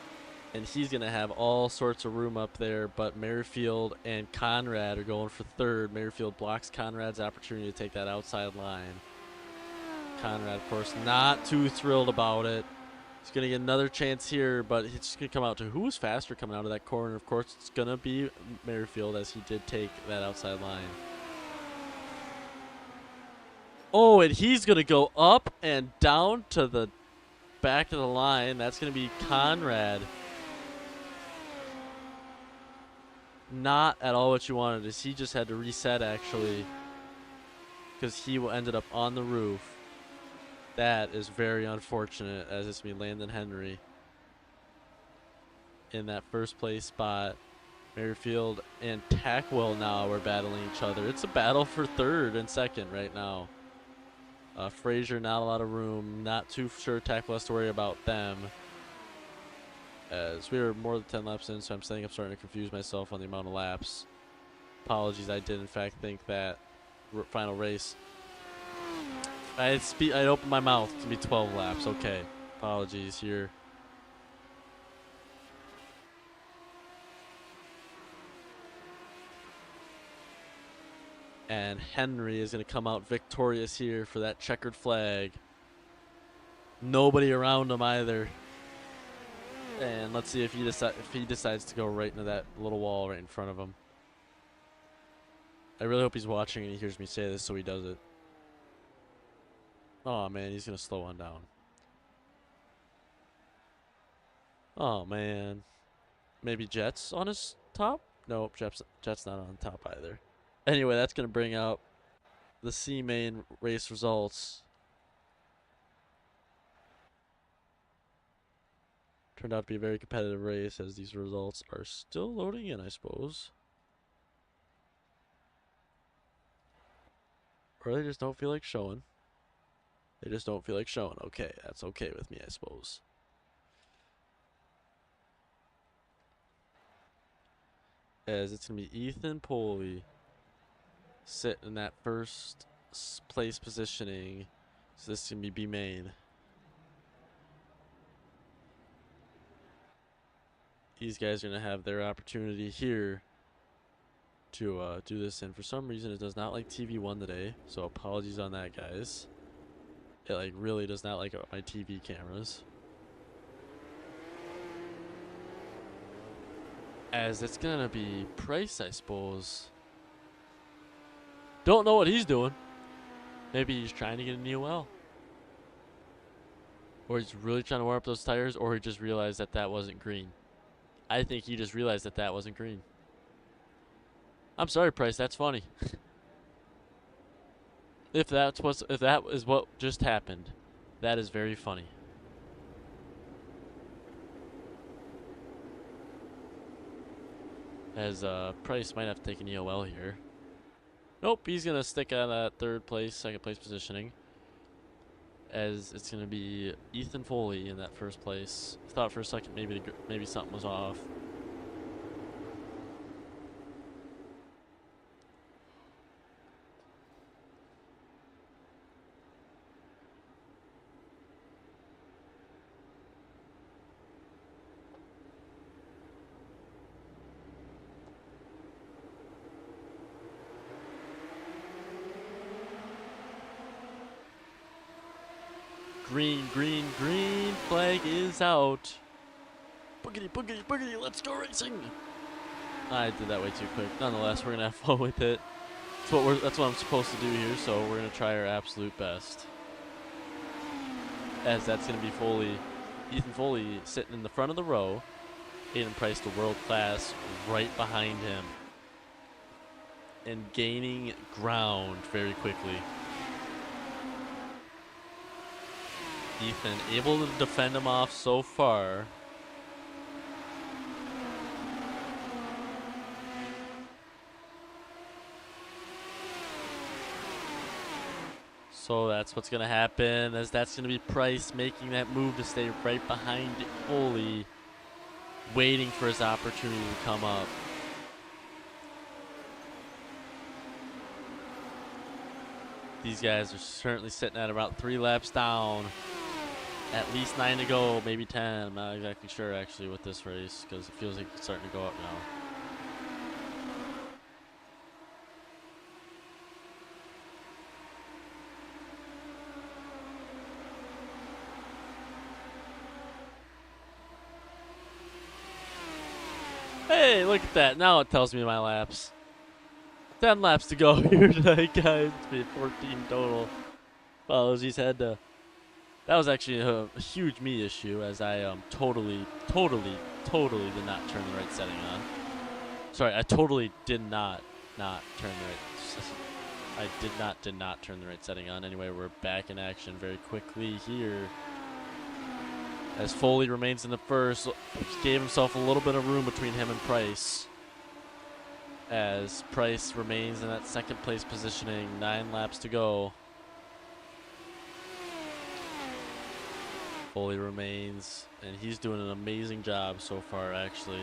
and he's going to have all sorts of room up there, but Merrifield and Conrad are going for 3rd. Merrifield blocks Conrad's opportunity to take that outside line. Conrad, of course, not too thrilled about it. He's going to get another chance here, but it's just going to come out to who's faster coming out of that corner. Of course, it's going to be Merrifield, as he did take that outside line. Oh, and he's going to go up and down to the back of the line. That's going to be Conrad. Not at all what you wanted, as he just had to reset, actually, because he ended up on the roof. That is very unfortunate, as it's me, Landon Henry, in that first place spot. Merrifield and Tackwell now are battling each other. It's a battle for 3rd and 2nd right now. Frazier, not a lot of room. Not too sure Tackwell has to worry about them, as we were more than 10 laps in, so I'm starting to confuse myself on the amount of laps. Apologies, I did in fact think that final race. I opened my mouth to be 12 laps. Okay, apologies here. And Henry is going to come out victorious here for that checkered flag. Nobody around him either. And let's see if he decides to go right into that little wall right in front of him. I really hope he's watching and he hears me say this so he does it. Oh man, he's going to slow on down. Oh man. Maybe Jet's on his top? Nope, Jet's not on top either. Anyway, that's going to bring out the C main race results. Turned out to be a very competitive race, as these results are still loading in, I suppose. Or they just don't feel like showing. They just don't feel like showing. Okay, that's okay with me, I suppose. As it's going to be Ethan Poley sit in that first place positioning. So this is going to be B main. These guys are going to have their opportunity here to do this, and for some reason it does not like TV1 today, so apologies on that, guys. It like really does not like my TV cameras, as it's going to be Price, I suppose. Don't know what he's doing. Maybe he's trying to get a new well, or he's really trying to warm up those tires, or he just realized that that wasn't green. I think he just realized that that wasn't green. I'm sorry, Price. That's funny. If that is what just happened, that is very funny. As Price might have to take an EOL here. Nope, he's gonna stick on that 3rd place, 2nd place positioning. As it's going to be Ethan Foley in that first place. I thought for a second maybe something was off. Green, green, green flag is out. Boogity, boogity, boogity, let's go racing. I did that way too quick. Nonetheless, we're going to have fun with it. That's what I'm supposed to do here, so we're going to try our absolute best. As that's going to be Ethan Foley sitting in the front of the row. Aiden Price, the world class, right behind him. And gaining ground very quickly. Ethan able to defend him off so far. So that's what's going to happen, as that's going to be Price making that move to stay right behind Foley, waiting for his opportunity to come up. These guys are certainly sitting at about 3 laps down. At least 9 to go, maybe 10. I'm not exactly sure actually with this race, because it feels like it's starting to go up now. Hey, look at that. Now it tells me my laps. 10 laps to go here tonight, guys. It's been 14 total. Apologies, had to. That was actually a huge me issue, as I totally did not turn the right setting on. Sorry, I totally did not turn the right. I did not turn the right setting on. Anyway, we're back in action very quickly here. As Foley remains in the first, gave himself a little bit of room between him and Price. As Price remains in that second place positioning, 9 laps to go. Foley remains, and he's doing an amazing job so far, actually.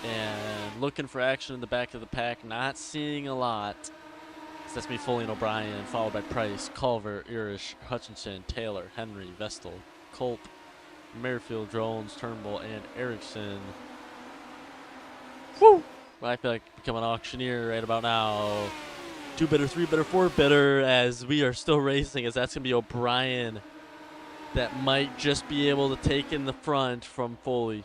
And looking for action in the back of the pack, not seeing a lot. So that's me, Foley and O'Brien, followed by Price, Culver, Irish, Hutchinson, Taylor, Henry, Vestal, Culp, Merrifield, Jones, Turnbull, and Erickson. Woo! I feel like become an auctioneer right about now. 2 bidder, 3 bidder, 4 bidder, as we are still racing, as that's going to be O'Brien that might just be able to take in the front from Foley.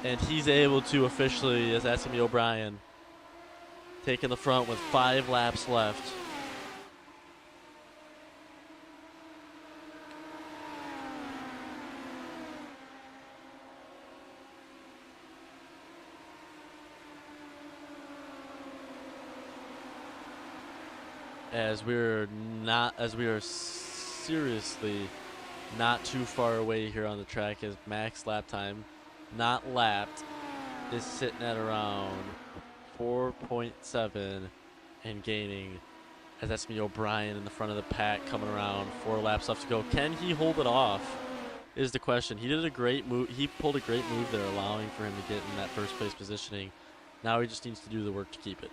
And he's able to officially, as that's going to be O'Brien, taking the front with 5 laps left. As we are seriously not too far away here on the track, as max lap time, not lapped, is sitting at around 4.7 and gaining, as that's me, O'Brien in the front of the pack coming around. 4 laps left to go. Can he hold it off is the question. He did a great move. He pulled a great move there, allowing for him to get in that first place positioning. Now he just needs to do the work to keep it.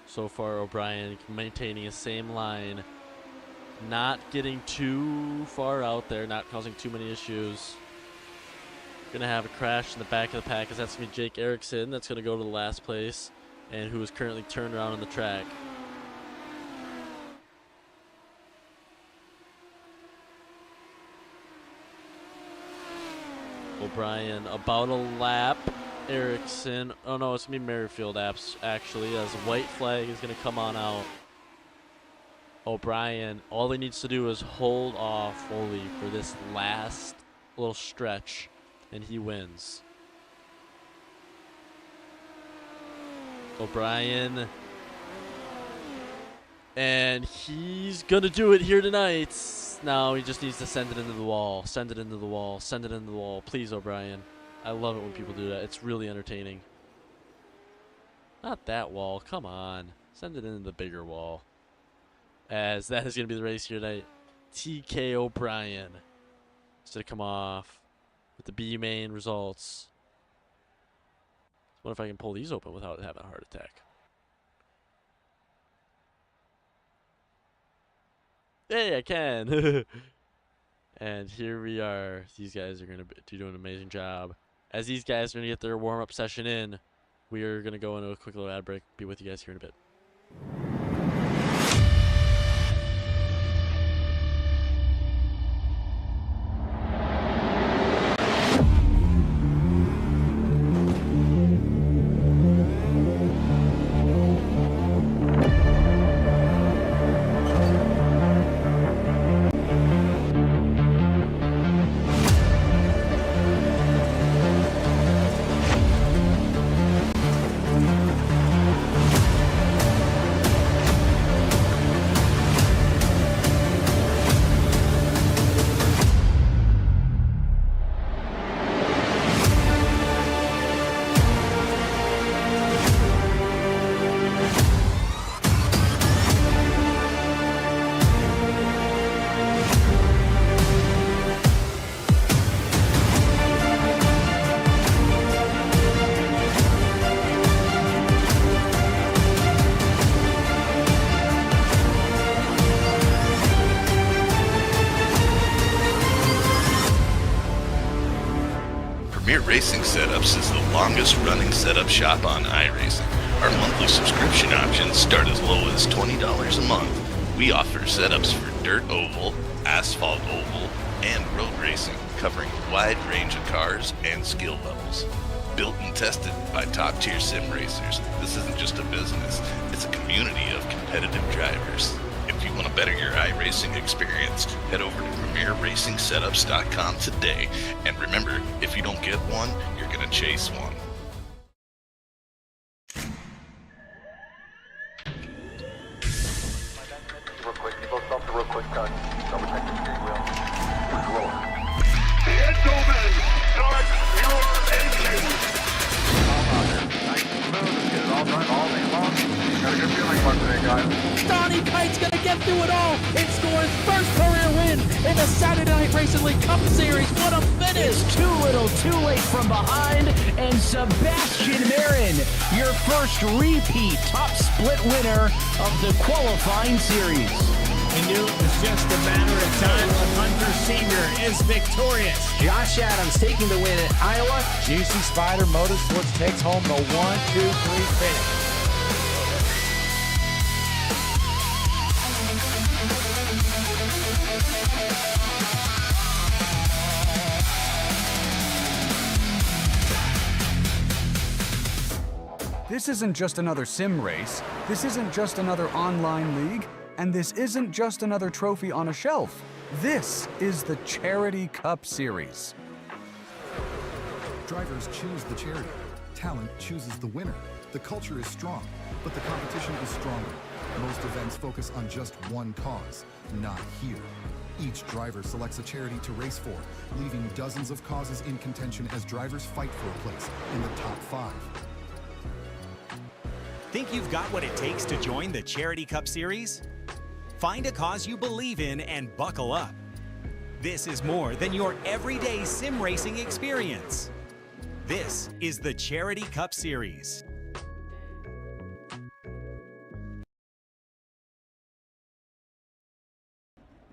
So far, O'Brien maintaining the same line, not getting too far out there, not causing too many issues. Gonna have a crash in the back of the pack, as that's gonna be Jake Erickson. That's gonna go to the last place, and who is currently turned around on the track. O'Brien about a lap. Erickson, oh no, it's gonna be Merrifield actually, as white flag is gonna come on out. O'Brien, all he needs to do is hold off Foley for this last little stretch, and he wins. O'Brien, and he's gonna do it here tonight. Now he just needs to send it into the wall, send it into the wall, send it into the wall. Please, O'Brien. I love it when people do that. It's really entertaining. Not that wall. Come on. Send it into the bigger wall. As that is going to be the race here tonight. TK O'Brien is going to come off with the B main results. What if I can pull these open without having a heart attack? Hey, I can. And here we are. These guys are going to do an amazing job. As these guys are going to get their warm-up session in, we are going to go into a quick little ad break. Be with you guys here in a bit. Premier Racing Setups is the longest running setup shop on iRacing. Our monthly subscription options start as low as $20 a month. We offer setups for dirt oval, asphalt oval, and road racing, covering a wide range of cars and skill levels. Built and tested by top-tier sim racers, this isn't just a business, it's a community of competitive drivers. If you want to better your iRacing experience, head over to PremierRacingSetups.com today. And remember, if you don't get one, you're going to chase one. Real quick, people stop real quick, guys. Double check the steering wheel. Roll. Gentlemen, start your engines. Calm out there. Nice and smooth. Let's get it all done all day long. Got a good feeling about today, guys. Donnie Kite's gonna get through it all and score his first career win in the Saturday Night Racing League Cup Series. What a finish! It's too little, too late from behind, and Sebastian Marin, your first repeat top split winner of the qualifying series. We knew it was just a matter of time. Hunter Sr. is victorious. Josh Adams taking the win at Iowa. Juicy Spider Motorsports takes home the 1-2-3 finish. This isn't just another sim race, this isn't just another online league, and this isn't just another trophy on a shelf. This is the Charity Cup Series. Drivers choose the charity. Talent chooses the winner. The culture is strong, but the competition is stronger. Most events focus on just one cause, not here. Each driver selects a charity to race for, leaving dozens of causes in contention as drivers fight for a place in the top 5. Think you've got what it takes to join the Charity Cup Series? Find a cause you believe in and buckle up. This is more than your everyday sim racing experience. This is the Charity Cup Series.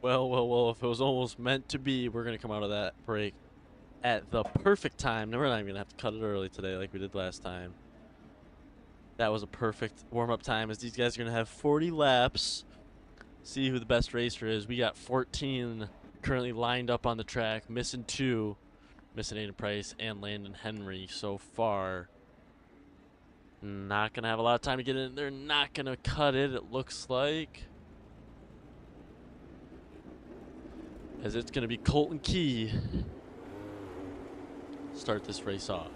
Well, if it was almost meant to be, we're going to come out of that break at the perfect time. We're not even going to have to cut it early today like we did last time. That was a perfect warm-up time, as these guys are going to have 40 laps. See who the best racer is. We got 14 currently lined up on the track, missing 2. Missing Aiden Price and Landon Henry so far. Not going to have a lot of time to get in. They're not going to cut it looks like. As it's going to be Colton Key start this race off.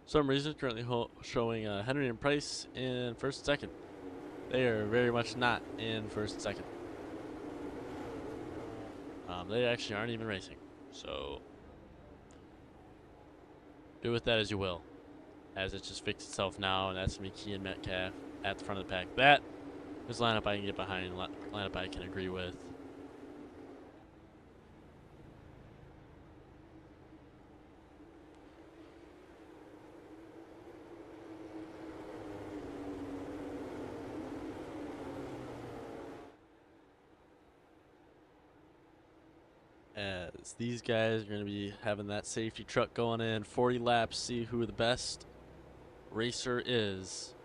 Some reason currently showing Henry and Price in first and second. They are very much not in first and second. They actually aren't even racing. So do with that as you will, as it just fixed itself now, and that's going to be Key and Metcalf at the front of the pack. That is a lineup I can get behind, lineup I can agree with. As these guys are going to be having that safety truck going in 40 laps, see who the best racer is.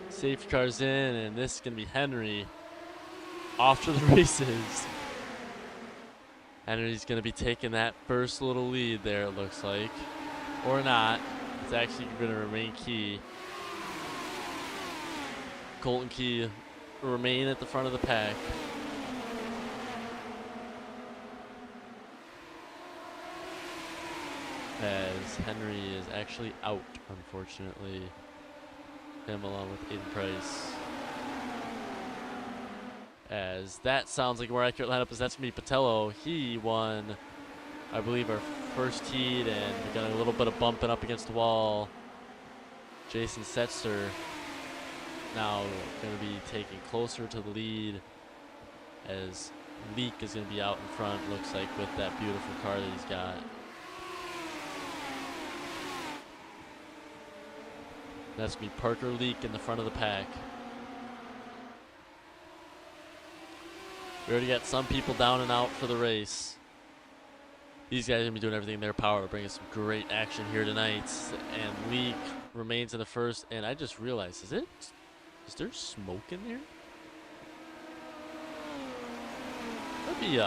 Safety car's in, and this is going to be Henry off to the races. Henry's going to be taking that first little lead there, it looks like. Or not. It's actually going to remain Key. Colton Key remain at the front of the pack. As Henry is actually out, unfortunately. Him along with Aiden Price. As that sounds like a more accurate lineup, as that's going to be Patello. He won, I believe, our first heat, and we got a little bit of bumping up against the wall. Jason Setzer now going to be taking closer to the lead as Leak is going to be out in front, looks like, with that beautiful car that he's got. That's going to be Parker Leak in the front of the pack. We already got some people down and out for the race. These guys are going to be doing everything in their power to bring us some great action here tonight. And Leak remains in the first. And I just realized, is there smoke in there? That'd be,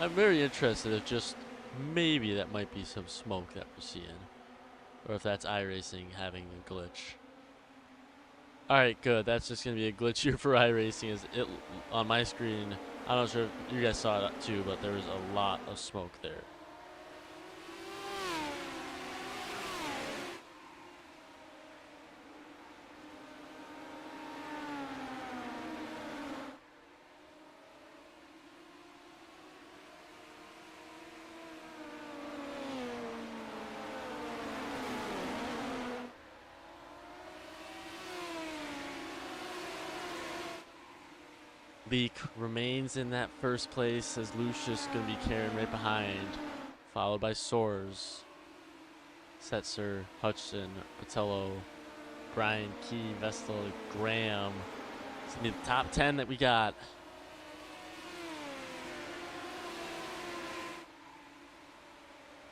I'm very interested if just maybe that might be some smoke that we're seeing. Or if that's iRacing having a glitch. Alright, good. That's just going to be a glitch here for iRacing. Is it on my screen? I'm not sure if you guys saw it too, but there was a lot of smoke there. Leak remains in that first place as Lucius going to be carrying right behind, followed by Soares, Setzer, Hutchinson, Patello, Brian, Key, Vestal, Graham. It's going to be the top 10 that we got.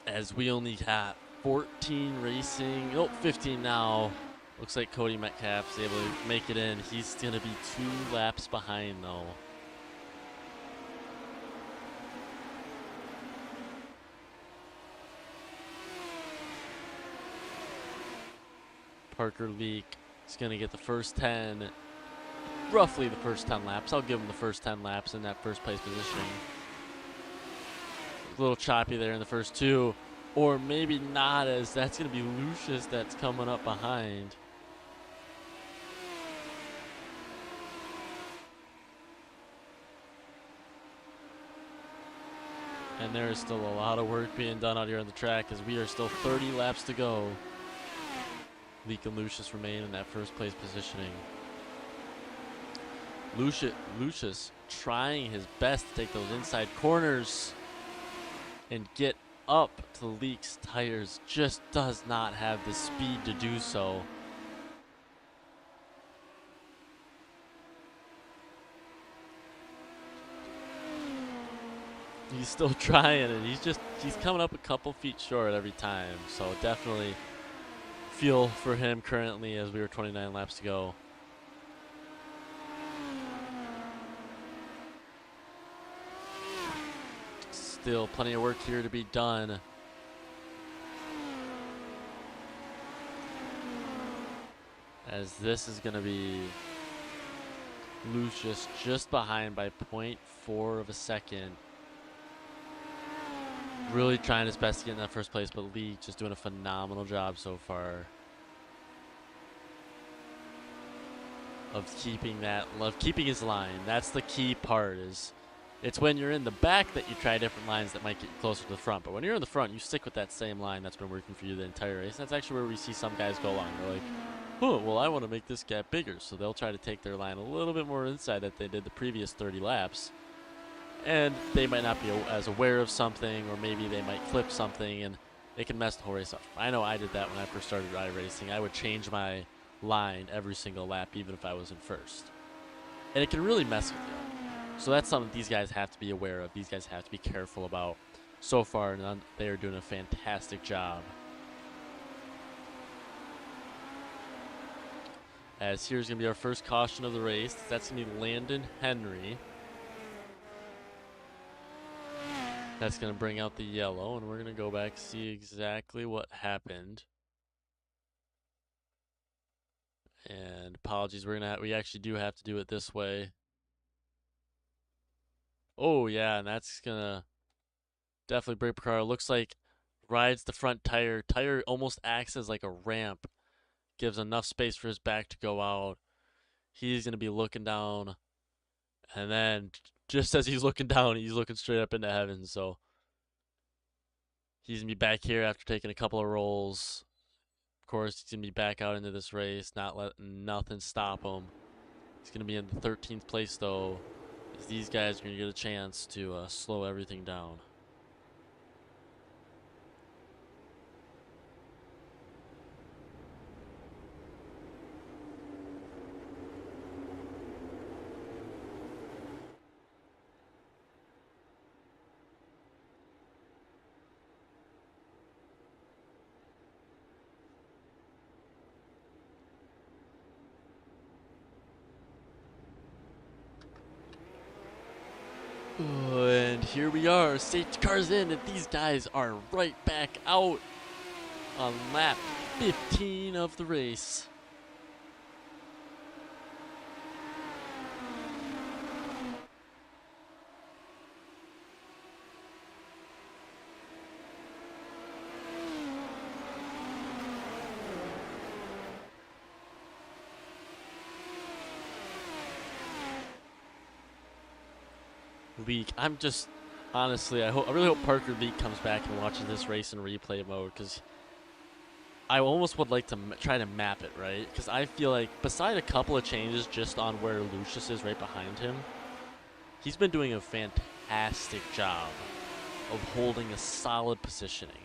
As we only got 14 racing, 15 now. Looks like Cody Metcalf's able to make it in. He's going to be 2 laps behind, though. Parker Leak is going to get the first 10, roughly the first 10 laps. I'll give him the first 10 laps in that first place positioning. A little choppy there in the first 2, or maybe not, as that's going to be Lucius that's coming up behind. And there is still a lot of work being done out here on the track as we are still 30 laps to go. Leak and Lucius remain in that first place positioning. Lucius trying his best to take those inside corners and get up to Leak's tires. Just does not have the speed to do so. He's still trying, and he's coming up a couple feet short every time. So definitely feel for him currently as we were 29 laps to go. Still plenty of work here to be done. As this is going to be Lucius just behind by 0.4 of a second. Really trying his best to get in that first place, but Lee just doing a phenomenal job so far of keeping his line. That's the key part. It's when you're in the back that you try different lines that might get you closer to the front. But when you're in the front, you stick with that same line that's been working for you the entire race. That's actually where we see some guys go along. They're like, oh, well, I want to make this gap bigger. So they'll try to take their line a little bit more inside that they did the previous 30 laps. And they might not be as aware of something, or maybe they might flip something, and they can mess the whole race up. I know I did that when I first started iRacing. I would change my line every single lap, even if I was in first. And it can really mess with you. So that's something these guys have to be aware of. These guys have to be careful about. So far, they are doing a fantastic job. As here's going to be our first caution of the race. That's going to be Landon Henry. That's going to bring out the yellow, and we're going to go back and see exactly what happened. And apologies, we actually do have to do it this way. Oh yeah, and that's going to definitely break the car. It looks like rides the front tire. Tire almost acts as like a ramp. Gives enough space for his back to go out. He's going to be looking down And then just as he's looking down, he's looking straight up into heaven. So he's going to be back here after taking a couple of rolls. Of course, he's going to be back out into this race, not letting nothing stop him. He's going to be in the 13th place, though, as these guys are going to get a chance to slow everything down. And here we are, safety cars in, and these guys are right back out on lap 15 of the race. Leak. I'm just honestly, I really hope Parker Leak comes back and watches this race in replay mode, because I almost would like to try to map it, right? Because I feel like beside a couple of changes just on where Lucius is right behind him, he's been doing a fantastic job of holding a solid positioning.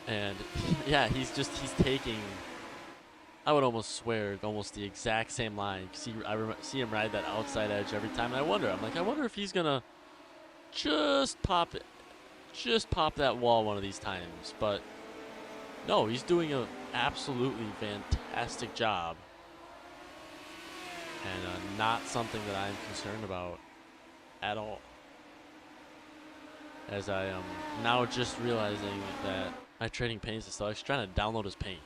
And yeah, he's taking, I would almost swear, almost the exact same line. I see him ride that outside edge every time, and I wonder if he's gonna just pop that wall one of these times. But no, he's doing an absolutely fantastic job, and not something that I'm concerned about at all. As I am now just realizing that my Trading Paints is still actually trying to download his paint.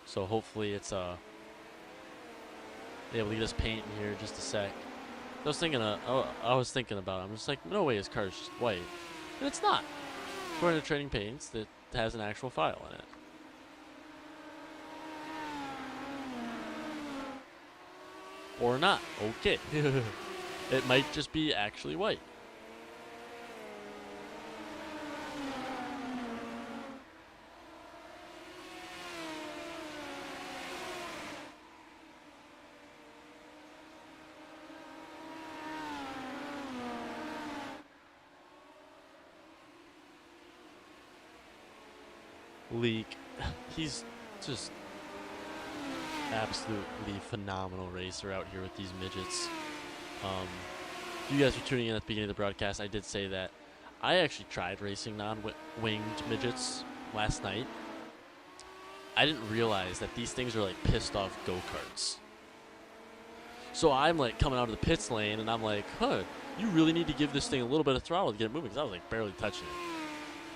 So hopefully it's able to get his paint in here in just a sec. I was thinking about it. I'm just like, no way his car's just white. And it's not. According to Trading Paints, that has an actual file in it. Or not. Okay. It might just be actually white. Leak. He's just absolutely phenomenal racer out here with these midgets. If you guys were tuning in at the beginning of the broadcast, I did say that I actually tried racing non-winged midgets last night. I didn't realize that these things are like pissed off go-karts. So I'm like coming out of the pits lane, and I'm like, you really need to give this thing a little bit of throttle to get it moving, because I was like barely touching it.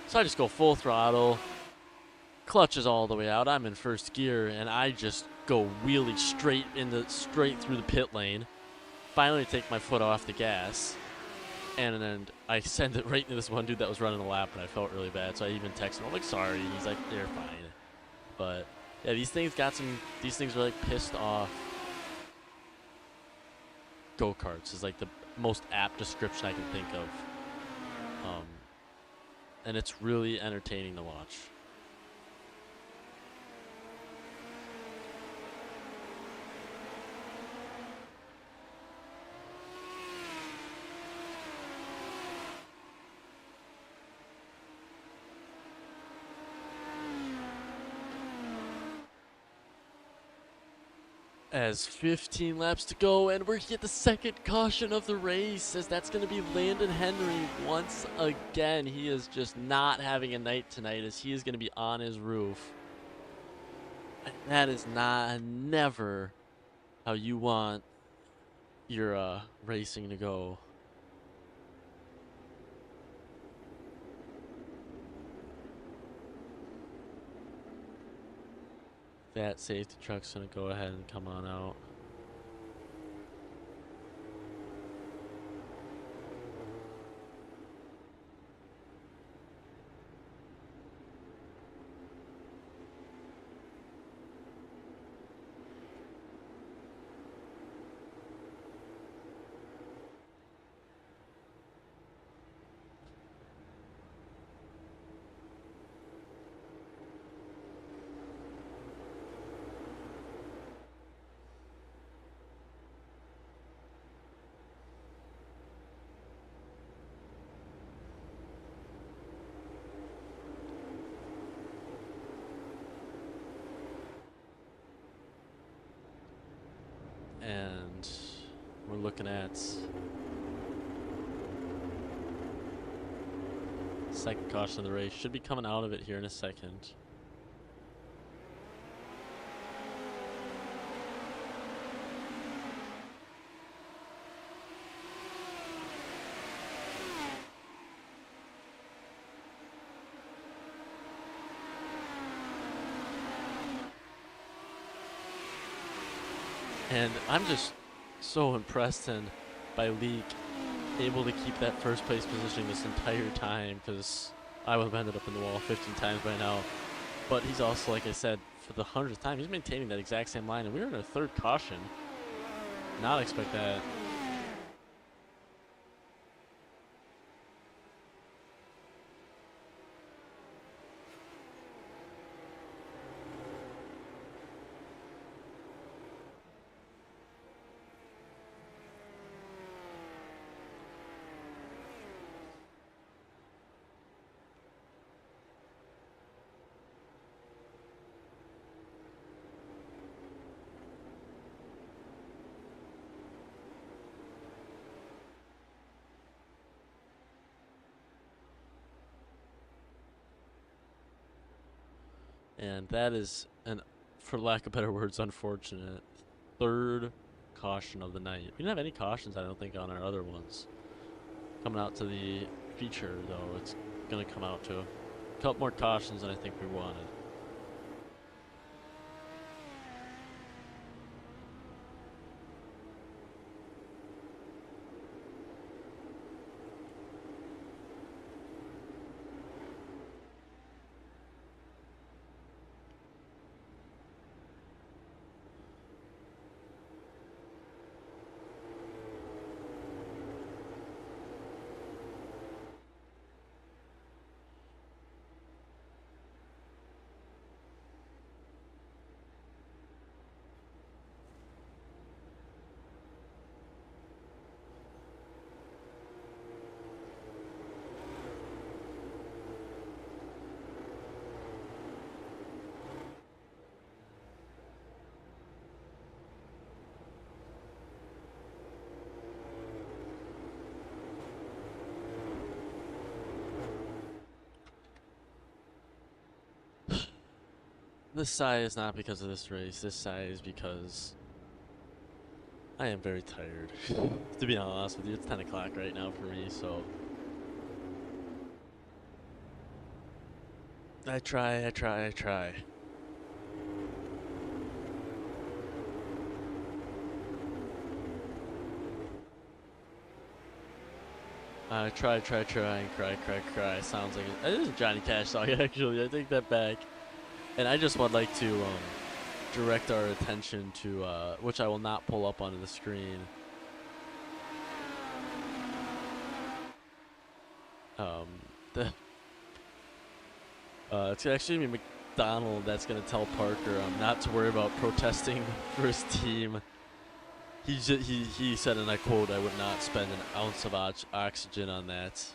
So I just go full throttle. Clutch is all the way out. I'm in first gear, and I just go wheelie straight through the pit lane. Finally take my foot off the gas, and then I send it right into this one dude that was running a lap, and I felt really bad. So I even texted him. I'm like, sorry. He's like, they're fine. But yeah, these things are like pissed off go-karts is like the most apt description I can think of. And it's really entertaining to watch. As 15 laps to go, and we're get the second caution of the race, as that's going to be Landon Henry once again. He is just not having a night tonight, as he is going to be on his roof. And that is never how you want your racing to go. That safety truck's gonna go ahead and come on out. And we're looking at second caution of the race. Should be coming out of it here in a second. And I'm just so impressed by Leak able to keep that first place position this entire time, because I would have ended up in the wall 15 times by now. But he's also, like I said, for the 100th time, he's maintaining that exact same line, and we were in a third caution. Not expect that. And that is, for lack of better words, unfortunate third caution of the night. We didn't have any cautions, I don't think, on our other ones. Coming out to the feature, though, it's going to come out to a couple more cautions than I think we wanted. This sigh is not because of this race. This sigh is because I am very tired. To be honest with you, it's 10 o'clock right now for me, so I try. I try and cry. Sounds like it is a Johnny Cash song, actually. I take that back. And I just would like to direct our attention to, which I will not pull up onto the screen. It's actually gonna be McDonald that's gonna tell Parker not to worry about protesting for his team. He said, and I quote, "I would not spend an ounce of oxygen on that."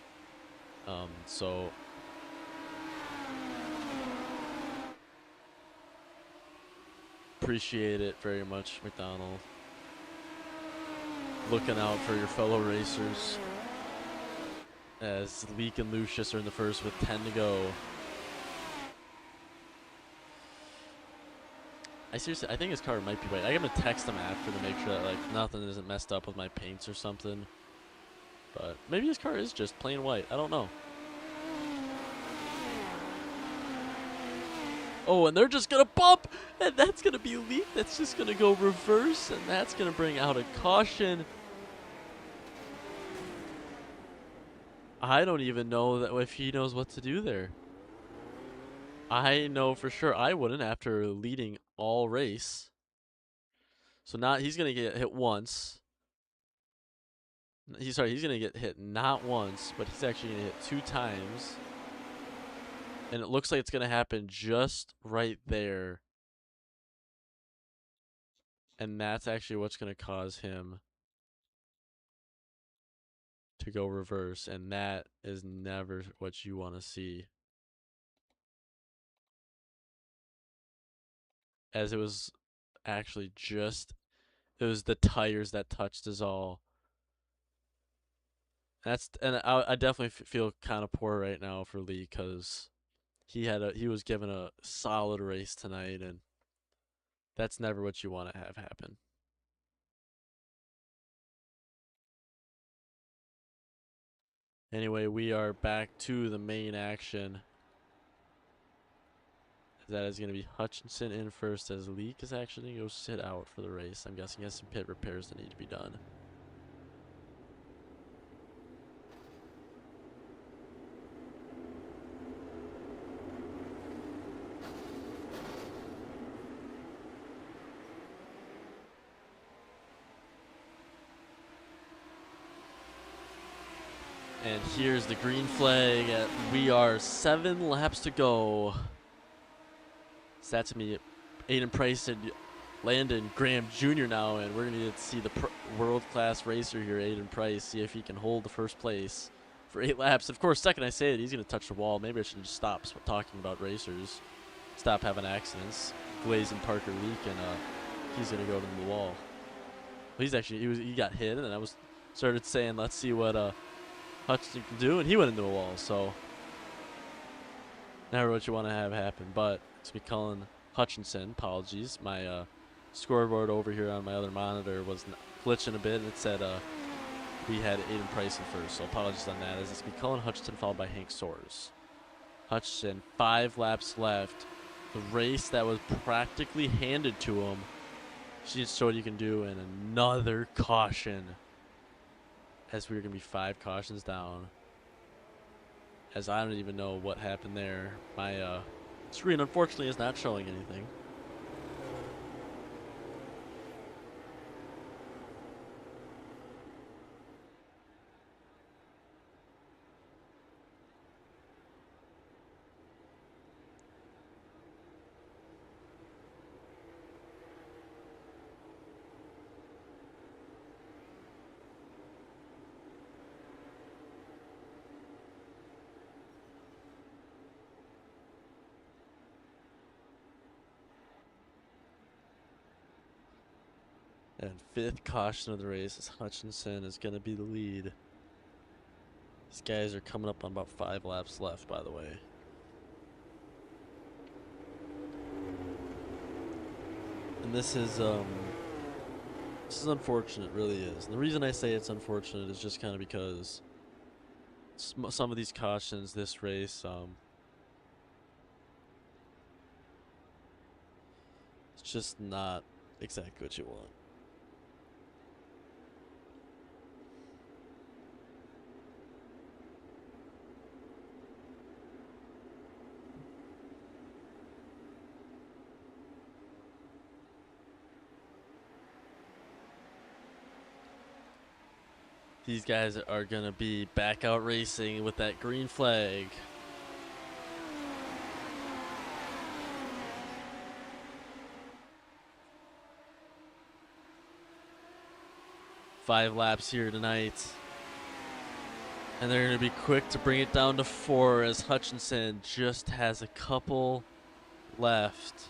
So. Appreciate it very much, McDonald. Looking out for your fellow racers as Leak and Lucius are in the first with 10 to go. I think his car might be white. I'm gonna text him after to make sure that like nothing isn't messed up with my paints or something. But maybe his car is just plain white. I don't know. Oh, and they're just going to bump, and that's going to be Leak. That's just going to go reverse, and that's going to bring out a caution. I don't even know that if he knows what to do there. I know for sure I wouldn't after leading all race. So now he's going to get hit once. He's going to get hit not once, but he's actually going to hit 2 times. And it looks like it's going to happen just right there. And that's actually what's going to cause him to go reverse. And that is never what you want to see. As it was actually just It was the tires that touched us all. I definitely feel kind of poor right now for Lee because he was given a solid race tonight, and that's never what you want to have happen. Anyway, we are back to the main action. That is going to be Hutchinson in first as Leak is actually going to go sit out for the race. I'm guessing he has some pit repairs that need to be done. And here's the green flag. We are 7 laps to go. So that's to me, Aiden Price and Landon Graham Jr. now, and we're going to get to see the world-class racer here, Aiden Price, see if he can hold the first place for 8 laps. Of course, second I say it, he's going to touch the wall. Maybe I should just stop talking about racers, stop having accidents. Glaze Parker Leak, and he's going to go to the wall. Well, he got hit, and then started saying, let's see what Hutchinson can do, and he went into a wall. So never what you want to have happen, but it's me calling Hutchinson. Apologies, my scoreboard over here on my other monitor was glitching a bit, and it said we had Aiden Price in first, so apologies on that. As it's me calling Hutchinson, followed by Hank Soares. Hutchinson, 5 laps left. The race that was practically handed to him. She just showed you can do, and another caution. As we're going to be 5 cautions down. As I don't even know what happened there. My screen, unfortunately, is not showing anything. And 5th caution of the race is Hutchinson is going to be the lead. These guys are coming up on about 5 laps left, by the way. And this is unfortunate, really is. And the reason I say it's unfortunate is just kind of because some of these cautions this race, it's just not exactly what you want. These guys are going to be back out racing with that green flag. Five laps here tonight. And they're going to be quick to bring it down to 4 as Hutchinson just has a couple left.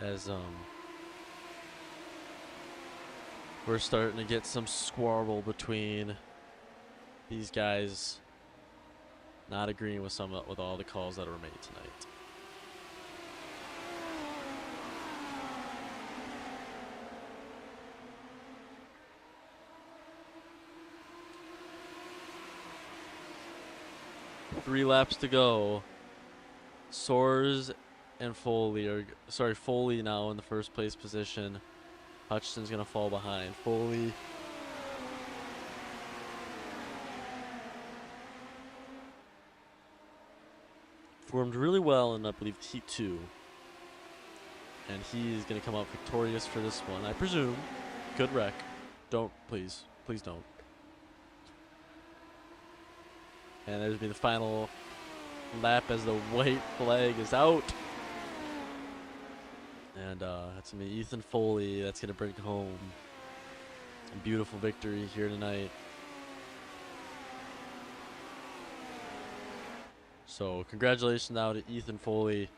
As we're starting to get some squabble between these guys not agreeing with all the calls that were made tonight. Three laps to go. Soares and Foley now in the first place position. Hutchinson's going to fall behind. Foley formed really well in, I believe, Heat 2. And he's going to come out victorious for this one, I presume. Good wreck. Don't, please don't. And there's been the final lap as the white flag is out. And that's going to be Ethan Foley. That's going to bring home a beautiful victory here tonight. So congratulations now to Ethan Foley.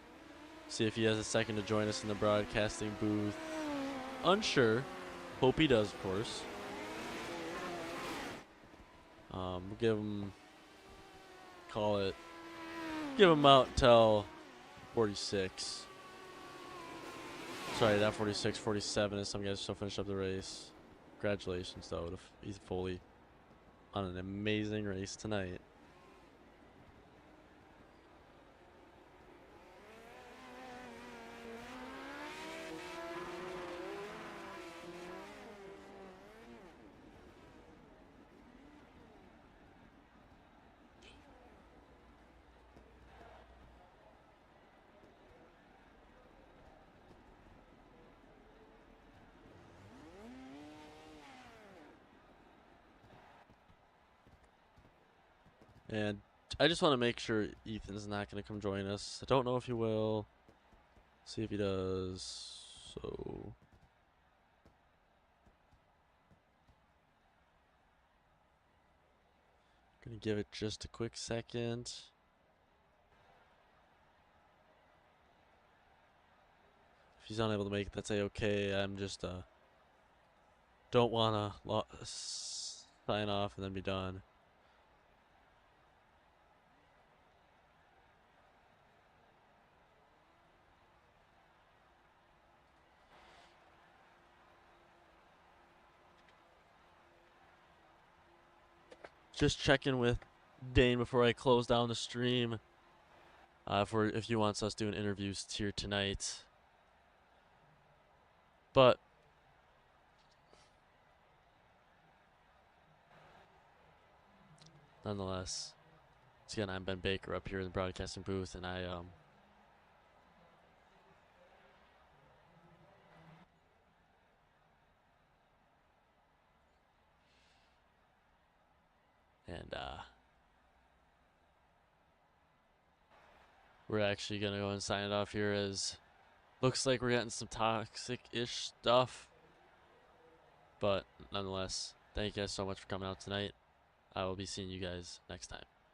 See if he has a second to join us in the broadcasting booth. Unsure. Hope he does, of course. We'll give him, give him out till 46. Sorry, not 46, 47 as some guys still finish up the race. Congratulations, though, to Ethan Foley on an amazing race tonight. And I just want to make sure Ethan's not going to come join us. I don't know if he will. See if he does. So gonna give it just a quick second. If he's unable to make it, that's a-okay. I'm just don't want to sign off and then be done. Just checking with Dane before I close down the stream. If he wants us doing interviews here tonight. But nonetheless, once again, I'm Ben Baker up here in the broadcasting booth, and we're actually gonna go and sign it off here, as looks like we're getting some toxic-ish stuff. But nonetheless, thank you guys so much for coming out tonight. I will be seeing you guys next time.